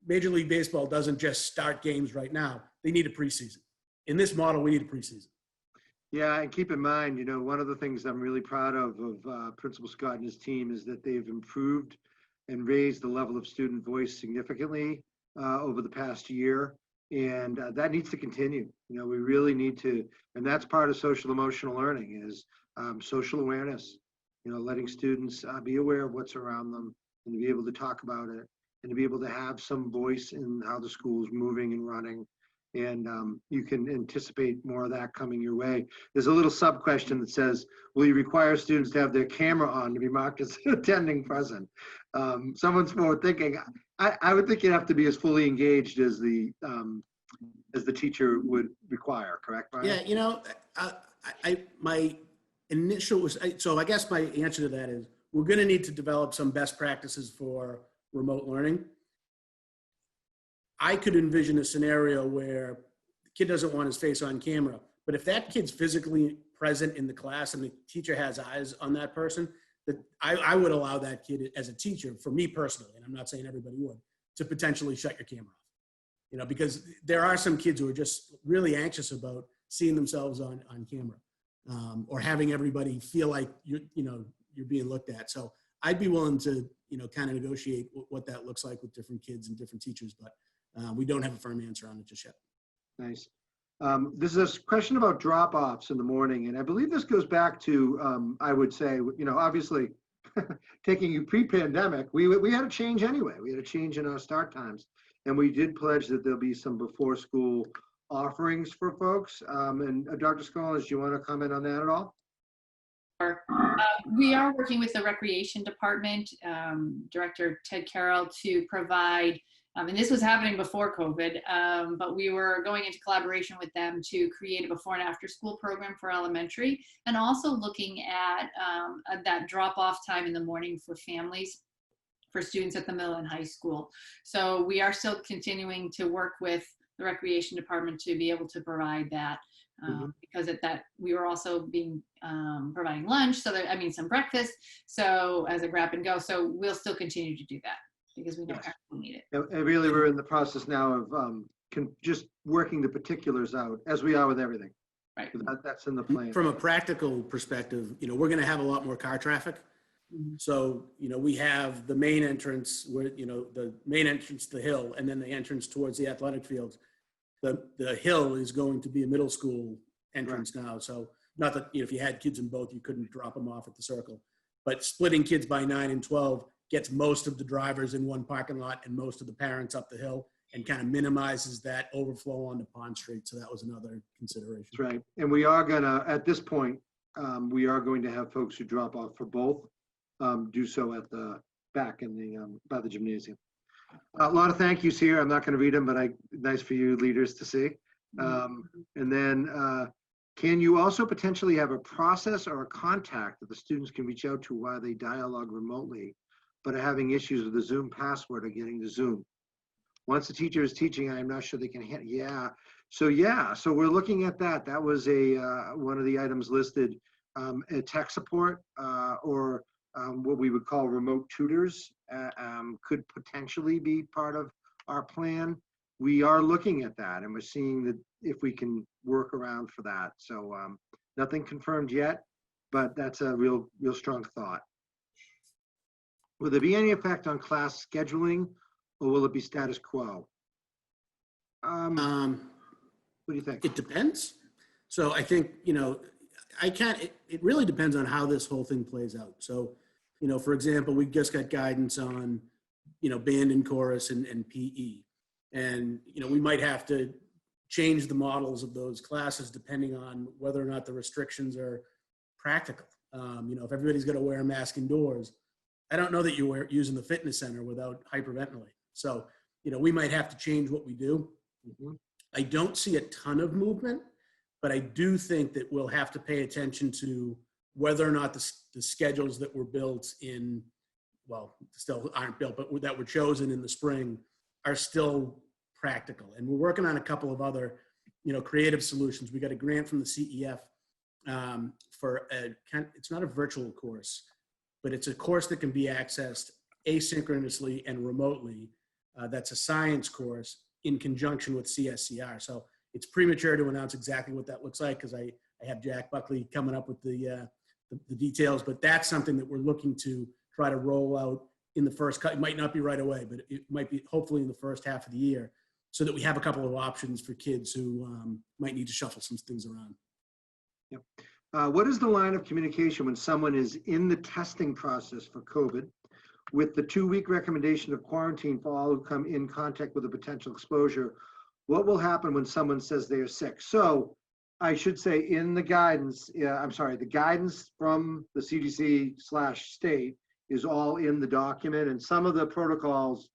Major League Baseball doesn't just start games right now. They need a preseason. In this model, we need a preseason. Yeah, and keep in mind, one of the things I'm really proud of Principal Scott and his team is that they've improved and raised the level of student voice significantly over the past year. And that needs to continue. We really need to, and that's part of social emotional learning is social awareness, letting students be aware of what's around them and to be able to talk about it and to be able to have some voice in how the school is moving and running. And you can anticipate more of that coming your way. There's a little sub question that says, will you require students to have their camera on to be marked as attending present? Someone's forward thinking. I would think you'd have to be as fully engaged as the teacher would require, correct, Brian? Yeah, my initial was, so I guess my answer to that is we're going to need to develop some best practices for remote learning. I could envision a scenario where the kid doesn't want his face on camera, but if that kid's physically present in the class and the teacher has eyes on that person, that I would allow that kid as a teacher, for me personally, and I'm not saying everybody would, to potentially shut your camera off. Because there are some kids who are just really anxious about seeing themselves on camera or having everybody feel like you're being looked at. So I'd be willing to, kind of negotiate what that looks like with different kids and different teachers, but we don't have a firm answer on it just yet. Nice. This is a question about drop-offs in the morning, and I believe this goes back to, I would say, obviously, taking you pre-pandemic, we had a change anyway. We had a change in our start times, and we did pledge that there'll be some before-school offerings for folks. And Dr. Scollins, do you want to comment on that at all? We are working with the Recreation Department, Director Ted Carroll, to provide, and this was happening before COVID, but we were going into collaboration with them to create a before and after school program for elementary, and also looking at that drop-off time in the morning for families, for students at the middle and high school. So we are still continuing to work with the recreation department to be able to provide that. Because at that, we were also being providing lunch, so that, I mean, some breakfast, so as a grab and go. So we'll still continue to do that because we know parents will need it. And really, we're in the process now of just working the particulars out, as we are with everything. Right. That's in the plan. From a practical perspective, we're going to have a lot more car traffic. So, we have the main entrance where, the main entrance to the hill, and then the entrance towards the athletic fields. The hill is going to be a middle school entrance now. So not that, if you had kids in both, you couldn't drop them off at the circle, but splitting kids by 9 and 12 gets most of the drivers in one parking lot and most of the parents up the hill, and kind of minimizes that overflow onto Pond Street. So that was another consideration. That's right. And we are gonna, at this point, we are going to have folks who drop off for both, do so at the back in the, by the gymnasium. A lot of thank yous here. I'm not going to read them, but nice for you leaders to see. And then can you also potentially have a process or a contact that the students can reach out to while they dialogue remotely, but are having issues with the Zoom password or getting to Zoom? Once the teacher is teaching, I'm not sure they can So we're looking at that. That was one of the items listed, a tech support or what we would call remote tutors could potentially be part of our plan. We are looking at that, and we're seeing that if we can work around for that. So nothing confirmed yet, but that's a real strong thought. Will there be any effect on class scheduling, or will it be status quo? What do you think? It depends. So I think, it really depends on how this whole thing plays out. So, for example, we just got guidance on, band and chorus and PE. And, we might have to change the models of those classes depending on whether or not the restrictions are practical. If everybody's got to wear a mask indoors, I don't know that you're using the fitness center without hyperventilating. So, we might have to change what we do. I don't see a ton of movement, but I do think that we'll have to pay attention to whether or not the schedules that were built in, still aren't built, but that were chosen in the spring are still practical. And we're working on a couple of other, creative solutions. We got a grant from the CEF for it's not a virtual course, but it's a course that can be accessed asynchronously and remotely. That's a science course in conjunction with CSCR. So it's premature to announce exactly what that looks like because I have Jack Buckley coming up with the details, but that's something that we're looking to try to roll out in the first cut. It might not be right away, but it might be hopefully in the first half of the year so that we have a couple of options for kids who might need to shuffle some things around. Yep. What is the line of communication when someone is in the testing process for COVID with the 2-week recommendation of quarantine for all who come in contact with a potential exposure? What will happen when someone says they are sick? So I should say in the guidance, the guidance from the CDC/state is all in the document, and some of the protocols,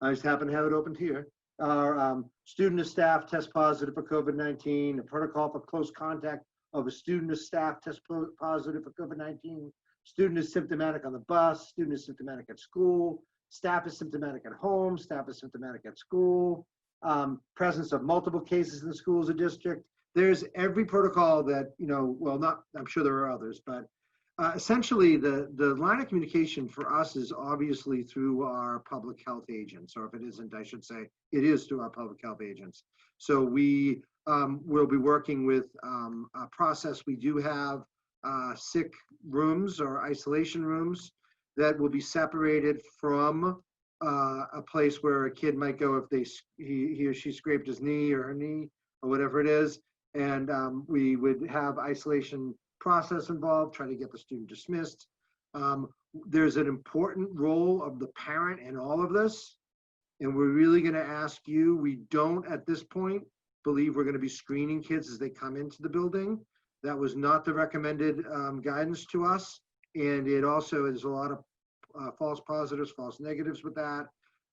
I just happen to have it opened here, are student or staff test positive for COVID-19, a protocol for close contact of a student or staff test positive for COVID-19, student is symptomatic on the bus, student is symptomatic at school, staff is symptomatic at home, staff is symptomatic at school, presence of multiple cases in the schools or district. There's every protocol that, I'm sure there are others, but essentially the line of communication for us is obviously through our public health agents, or if it isn't, I should say, it is through our public health agents. So we will be working with a process. We do have sick rooms or isolation rooms that will be separated from a place where a kid might go if he or she scraped his knee or her knee or whatever it is. And we would have isolation process involved, try to get the student dismissed. There's an important role of the parent in all of this. And we're really gonna ask you, we don't at this point believe we're gonna be screening kids as they come into the building. That was not the recommended guidance to us. And it also is a lot of false positives, false negatives with that.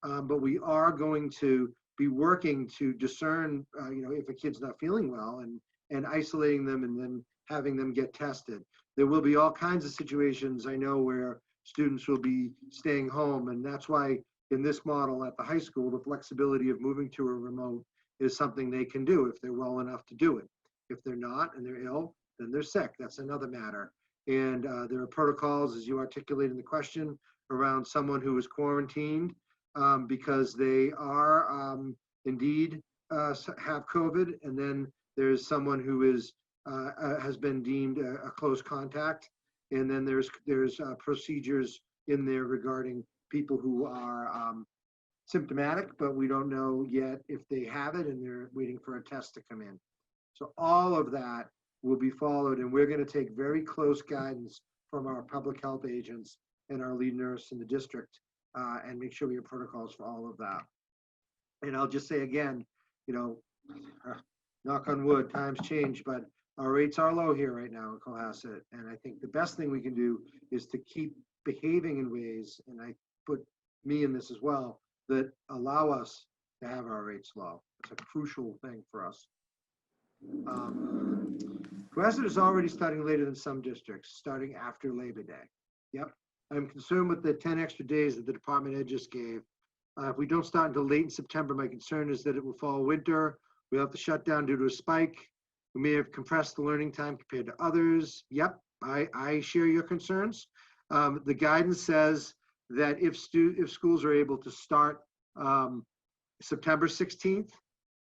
But we are going to be working to discern, if a kid's not feeling well and isolating them and then having them get tested. There will be all kinds of situations I know where students will be staying home. And that's why in this model at the high school, the flexibility of moving to a remote is something they can do if they're well enough to do it. If they're not and they're ill, then they're sick. That's another matter. And there are protocols, as you articulated in the question, around someone who is quarantined because they are indeed have COVID, and then there's someone who is has been deemed a close contact, and then there's procedures in there regarding people who are symptomatic, but we don't know yet if they have it, and they're waiting for a test to come in. So all of that will be followed, and we're going to take very close guidance from our public health agents and our lead nurse in the district and make sure we have protocols for all of that. And I'll just say again, you know, knock on wood, times change, but our rates are low here right now in Cohasset. And I think the best thing we can do is to keep behaving in ways, and I put me in this as well, that allow us to have our rates low. It's a crucial thing for us. Cohasset is already starting later than some districts, starting after Labor Day. Yep. I'm concerned with the 10 extra days that the department head just gave. If we don't start until late in September, my concern is that it will fall winter. We'll have to shut down due to a spike. We may have compressed the learning time compared to others. Yep, I share your concerns. The guidance says that if schools are able to start September 16th,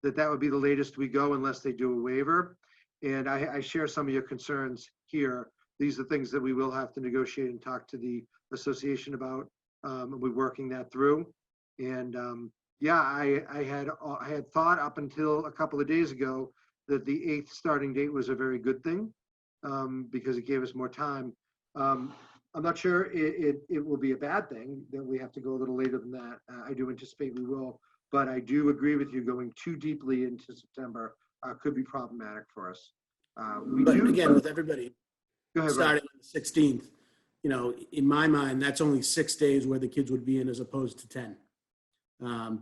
that would be the latest we go unless they do a waiver. And I share some of your concerns here. These are things that we will have to negotiate and talk to the association about. We're working that through. And yeah, I had thought up until a couple of days ago that the 8th starting date was a very good thing because it gave us more time. I'm not sure it will be a bad thing that we have to go a little later than that. I do anticipate we will, but I do agree with you, going too deeply into September could be problematic for us. Again, with everybody ahead, starting on the 16th, you know, in my mind, that's only 6 days where the kids would be in as opposed to 10.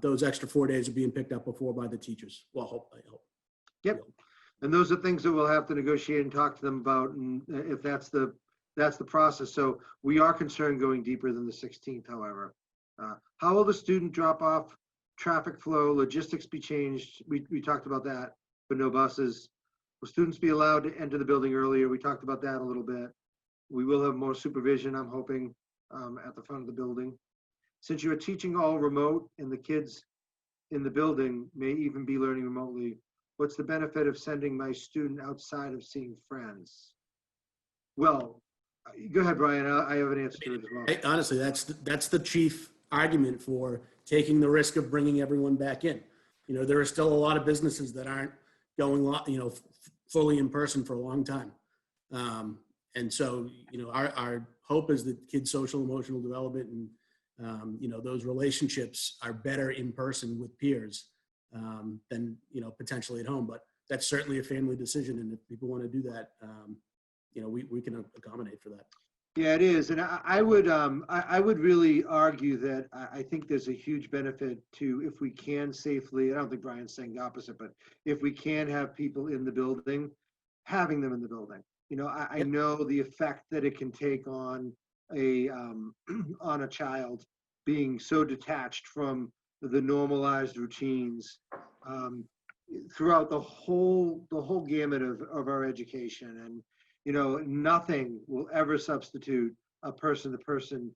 Those extra 4 days are being picked up before by the teachers. Well, I hope. Yep. And those are things that we'll have to negotiate and talk to them about, and if that's the process. So we are concerned going deeper than the 16th, however. How will the student drop off, traffic flow, logistics be changed? We talked about that, but no buses. Will students be allowed to enter the building earlier? We talked about that a little bit. We will have more supervision, I'm hoping, at the front of the building. Since you are teaching all remote and the kids in the building may even be learning remotely, what's the benefit of sending my student outside of seeing friends? Well, go ahead, Brian. I have an answer to it as well. Honestly, that's the chief argument for taking the risk of bringing everyone back in. You know, there are still a lot of businesses that aren't going, you know, fully in person for a long time. And so, you know, our hope is that kids' social emotional development and, you know, those relationships are better in person with peers than, you know, potentially at home. But that's certainly a family decision. And if people want to do that, you know, we can accommodate for that. Yeah, it is. And I would really argue that I think there's a huge benefit to, if we can safely, I don't think Brian's saying the opposite, but if we can have people in the building, having them in the building. You know, I know the effect that it can take on on a child being so detached from the normalized routines throughout the whole gamut of our education. And you know, nothing will ever substitute a person-to-person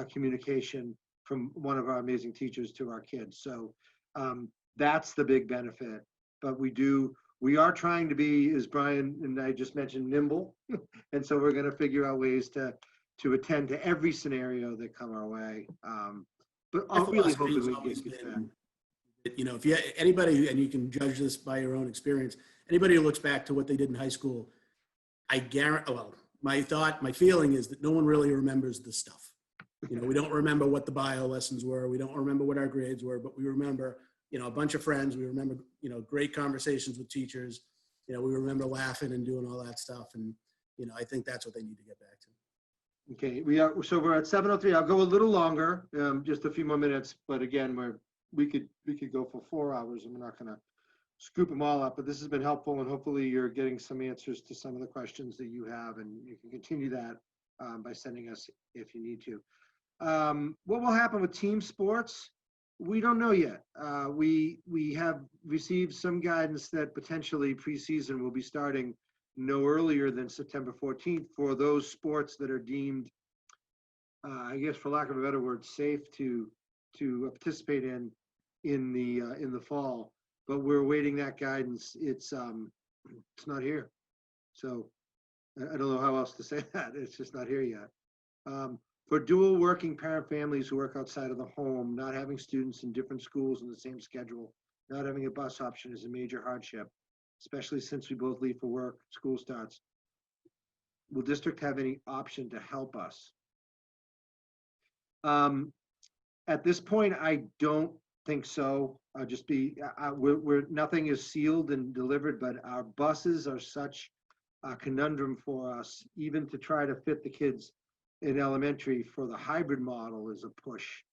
communication from one of our amazing teachers to our kids. So that's the big benefit. But we are trying to be, as Brian and I just mentioned, nimble. And so we're going to figure out ways to attend to every scenario that come our way. But I'm really hoping we get that. You know, if anybody, and you can judge this by your own experience, anybody who looks back to what they did in high school, I guarantee, well, my feeling is that no one really remembers the stuff. You know, we don't remember what the bio lessons were. We don't remember what our grades were, but we remember, you know, a bunch of friends. We remember, you know, great conversations with teachers. You know, we remember laughing and doing all that stuff. And, you know, I think that's what they need to get back to. Okay, so we're at 7:03. I'll go a little longer, just a few more minutes. But again, we could go for 4 hours, and we're not going to scoop them all up, but this has been helpful, and hopefully you're getting some answers to some of the questions that you have, and you can continue that by sending us if you need to. What will happen with team sports? We don't know yet. We have received some guidance that potentially preseason will be starting no earlier than September 14th for those sports that are deemed, I guess, for lack of a better word, safe to participate in the fall. But we're awaiting that guidance. It's not here, so I don't know how else to say that. It's just not here yet. For dual working parent families who work outside of the home, not having students in different schools in the same schedule, not having a bus option is a major hardship, especially since we both leave for work, school starts. Will district have any option to help us? At this point, I don't think so. I'll just be, nothing is sealed and delivered, but our buses are such a conundrum for us, even to try to fit the kids in elementary for the hybrid model is a push.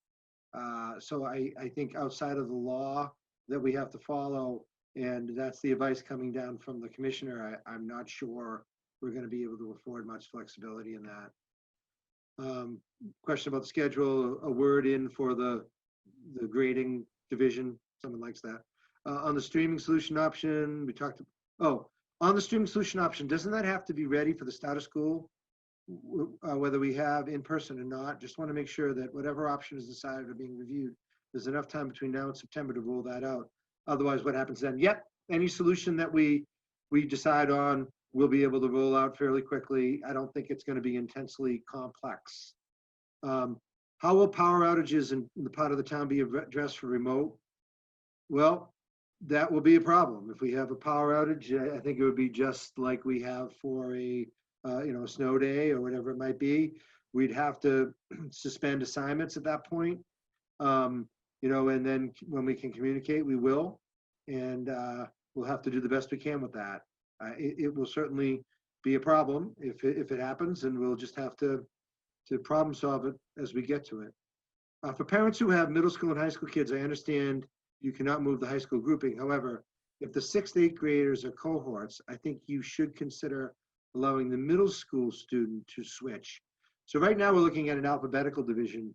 So I think outside of the law that we have to follow, and that's the advice coming down from the commissioner, I'm not sure we're going to be able to afford much flexibility in that. Question about the schedule, a word in for the grading division, someone likes that. On the streaming solution option, we talked, on the streaming solution option, doesn't that have to be ready for the start of school? Whether we have in person or not, just want to make sure that whatever option is decided or being reviewed, there's enough time between now and September to roll that out. Otherwise, what happens then? Yep, any solution that we decide on, we'll be able to roll out fairly quickly. I don't think it's going to be intensely complex. How will power outages in the part of the town be addressed for remote? Well, that will be a problem. If we have a power outage, I think it would be just like we have for a a snow day or whatever it might be. We'd have to suspend assignments at that point. And then when we can communicate, we will. And we'll have to do the best we can with that. It will certainly be a problem if it happens, and we'll just have to problem solve it as we get to it. For parents who have middle school and high school kids, I understand you cannot move the high school grouping. However, if the 6th to 8th graders are cohorts, I think you should consider allowing the middle school student to switch. So right now we're looking at an alphabetical division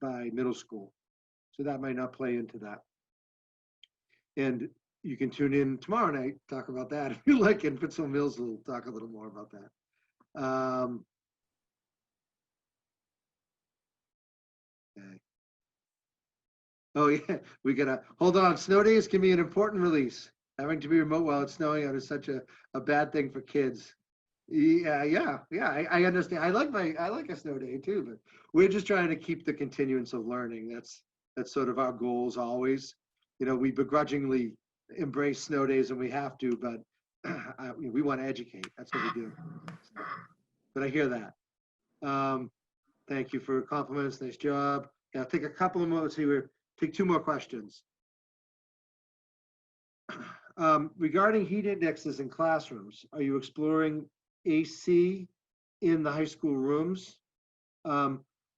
by middle school. So that might not play into that. And you can tune in tomorrow night, talk about that. If you like, and Pittsville Mills will talk a little more about that. Okay. Oh yeah, we gotta, hold on. Snow days can be an important release. Having to be remote while it's snowing out is such a bad thing for kids. Yeah. I understand. I like a snow day too, but we're just trying to keep the continuance of learning. That's sort of our goals always. We begrudgingly embrace snow days and we have to, but we want to educate. That's what we do. But I hear that. Thank you for compliments. Nice job. Yeah, I'll take a couple of more. Let's see, take 2 more questions. Regarding heat indexes in classrooms, are you exploring AC in the high school rooms? We're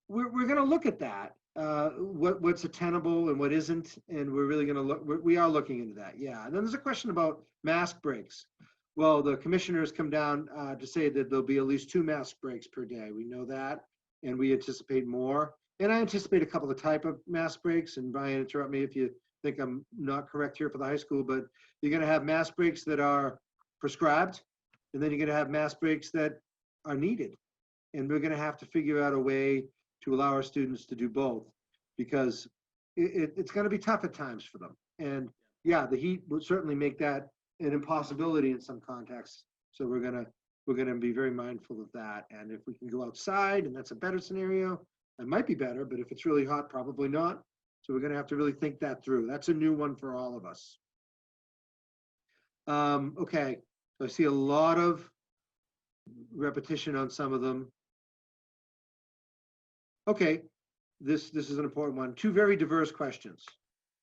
going to look at that. What's attainable and what isn't, and we're really going to look. We are looking into that. Yeah. And then there's a question about mask breaks. Well, the commissioners come down to say that there'll be at least 2 mask breaks per day. We know that, and we anticipate more. And I anticipate a couple of type of mask breaks. And Brian, interrupt me if you think I'm not correct here for the high school, but you're going to have mask breaks that are prescribed, and then you're going to have mask breaks that are needed. And we're going to have to figure out a way to allow our students to do both, because it's going to be tough at times for them. And yeah, the heat would certainly make that an impossibility in some contexts. So we're going to be very mindful of that. And if we can go outside, and that's a better scenario, it might be better, but if it's really hot, probably not. So we're going to have to really think that through. That's a new one for all of us. Okay, so I see a lot of repetition on some of them. Okay, this is an important one. 2 very diverse questions.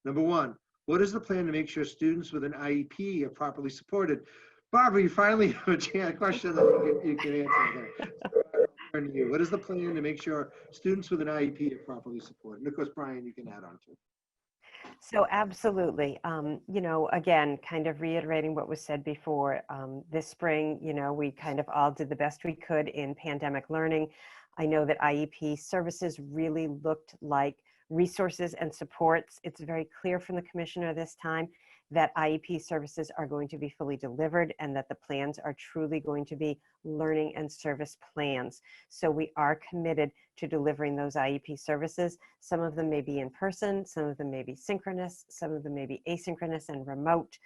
Number 1, what is the plan to make sure students with an IEP are properly supported? Barbara, you finally have a question that you can answer there. What is the plan to make sure students with an IEP are properly supported? And of course, Brian, you can add on to. So absolutely, again, kind of reiterating what was said before, this spring, we kind of all did the best we could in pandemic learning. I know that IEP services really looked like resources and supports. It's very clear from the commissioner this time that IEP services are going to be fully delivered and that the plans are truly going to be learning and service plans. So we are committed to delivering those IEP services. Some of them may be in person, some of them may be synchronous, some of them may be asynchronous and remote,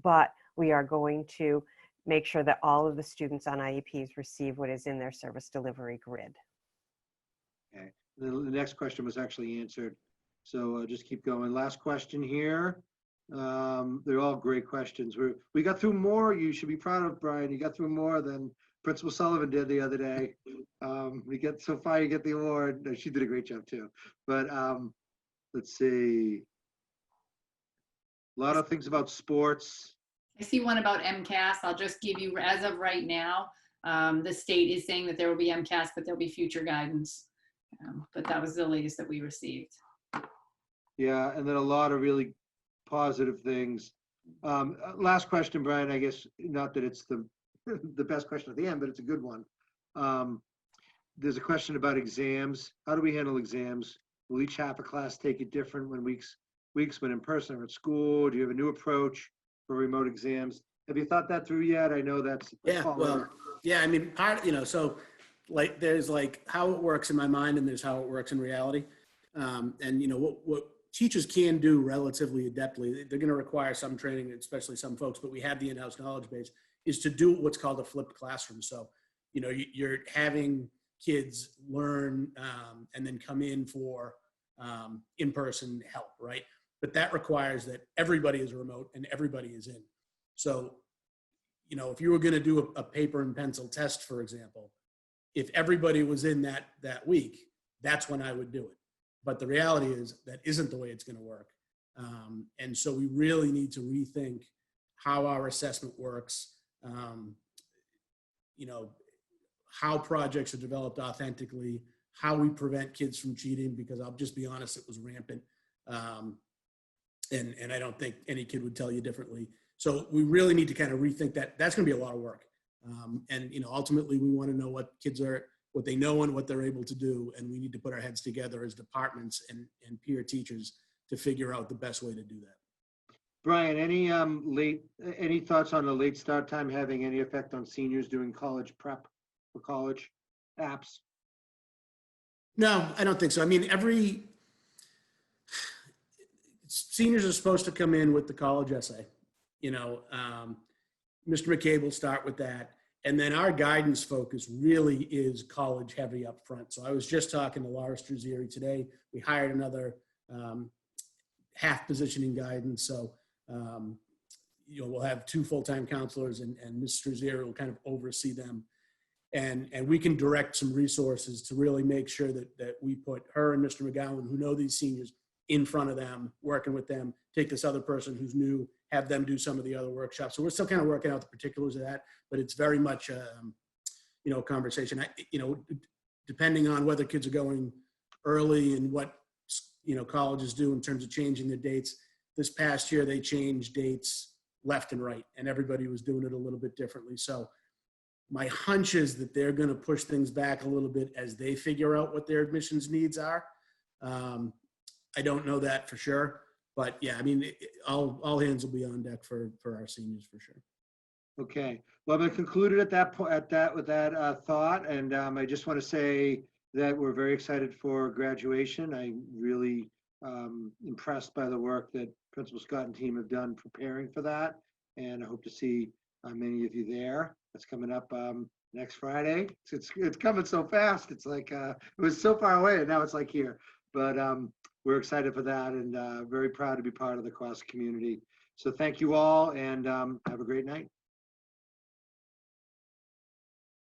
but we are going to make sure that all of the students on IEPs receive what is in their service delivery grid. Okay. The next question was actually answered. So just keep going. Last question here. They're all great questions. We got through more. You should be proud of Brian. You got through more than Principal Sullivan did the other day. We get so far, you get the award. No, she did a great job too. But let's see. A lot of things about sports. I see one about MCAS. I'll just give you, as of right now, the state is saying that there will be MCAS, but there'll be future guidance. But that was the latest that we received. Yeah, and then a lot of really positive things. Last question, Brian, I guess, not that it's the best question at the end, but it's a good one. There's a question about exams. How do we handle exams? Will each half a class take it different when weeks when in person or at school? Do you have a new approach for remote exams? Have you thought that through yet? I know that's I mean, so like there's like how it works in my mind and there's how it works in reality. And what teachers can do relatively adeptly, they're going to require some training, especially some folks, but we have the in-house knowledge base, is to do what's called a flipped classroom. So, you're having kids learn and then come in for in-person help, right? But that requires that everybody is remote and everybody is in. So, if you were going to do a paper and pencil test, for example, if everybody was in that week, that's when I would do it. But the reality is that isn't the way it's going to work. And so we really need to rethink how our assessment works, how projects are developed authentically, how we prevent kids from cheating, because I'll just be honest, it was rampant. And I don't think any kid would tell you differently. So we really need to kind of rethink that. That's going to be a lot of work. And ultimately we want to know what kids are, what they know and what they're able to do. And we need to put our heads together as departments and peer teachers to figure out the best way to do that. Brian, any thoughts on the late start time having any effect on seniors doing college prep for college apps? No, I don't think so. I mean, seniors are supposed to come in with the college essay. Mr. McCabe will start with that. And then our guidance focus really is college heavy up front. So I was just talking to Laura Struzzieri today. We hired another half position in guidance. So, we'll have 2 full-time counselors and Ms. Struzzieri will kind of oversee them. And we can direct some resources to really make sure that we put her and Mr. McGowan, who know these seniors, in front of them, working with them, take this other person who's new, have them do some of the other workshops. So we're still kind of working out the particulars of that, but it's very much, a conversation. Depending on whether kids are going early and what, colleges do in terms of changing their dates. This past year, they changed dates left and right, and everybody was doing it a little bit differently. So my hunch is that they're going to push things back a little bit as they figure out what their admissions needs are. I don't know that for sure, but yeah, I mean, all hands will be on deck for our seniors for sure. Okay, well, I'm going to conclude it at that point, with that thought, and I just want to say that we're very excited for graduation. I'm really impressed by the work that Principal Scott and team have done preparing for that, and I hope to see many of you there. That's coming up next Friday. It's coming so fast. It's like it was so far away, and now it's like here. But we're excited for that, and very proud to be part of the CHS community. So thank you all, and have a great night.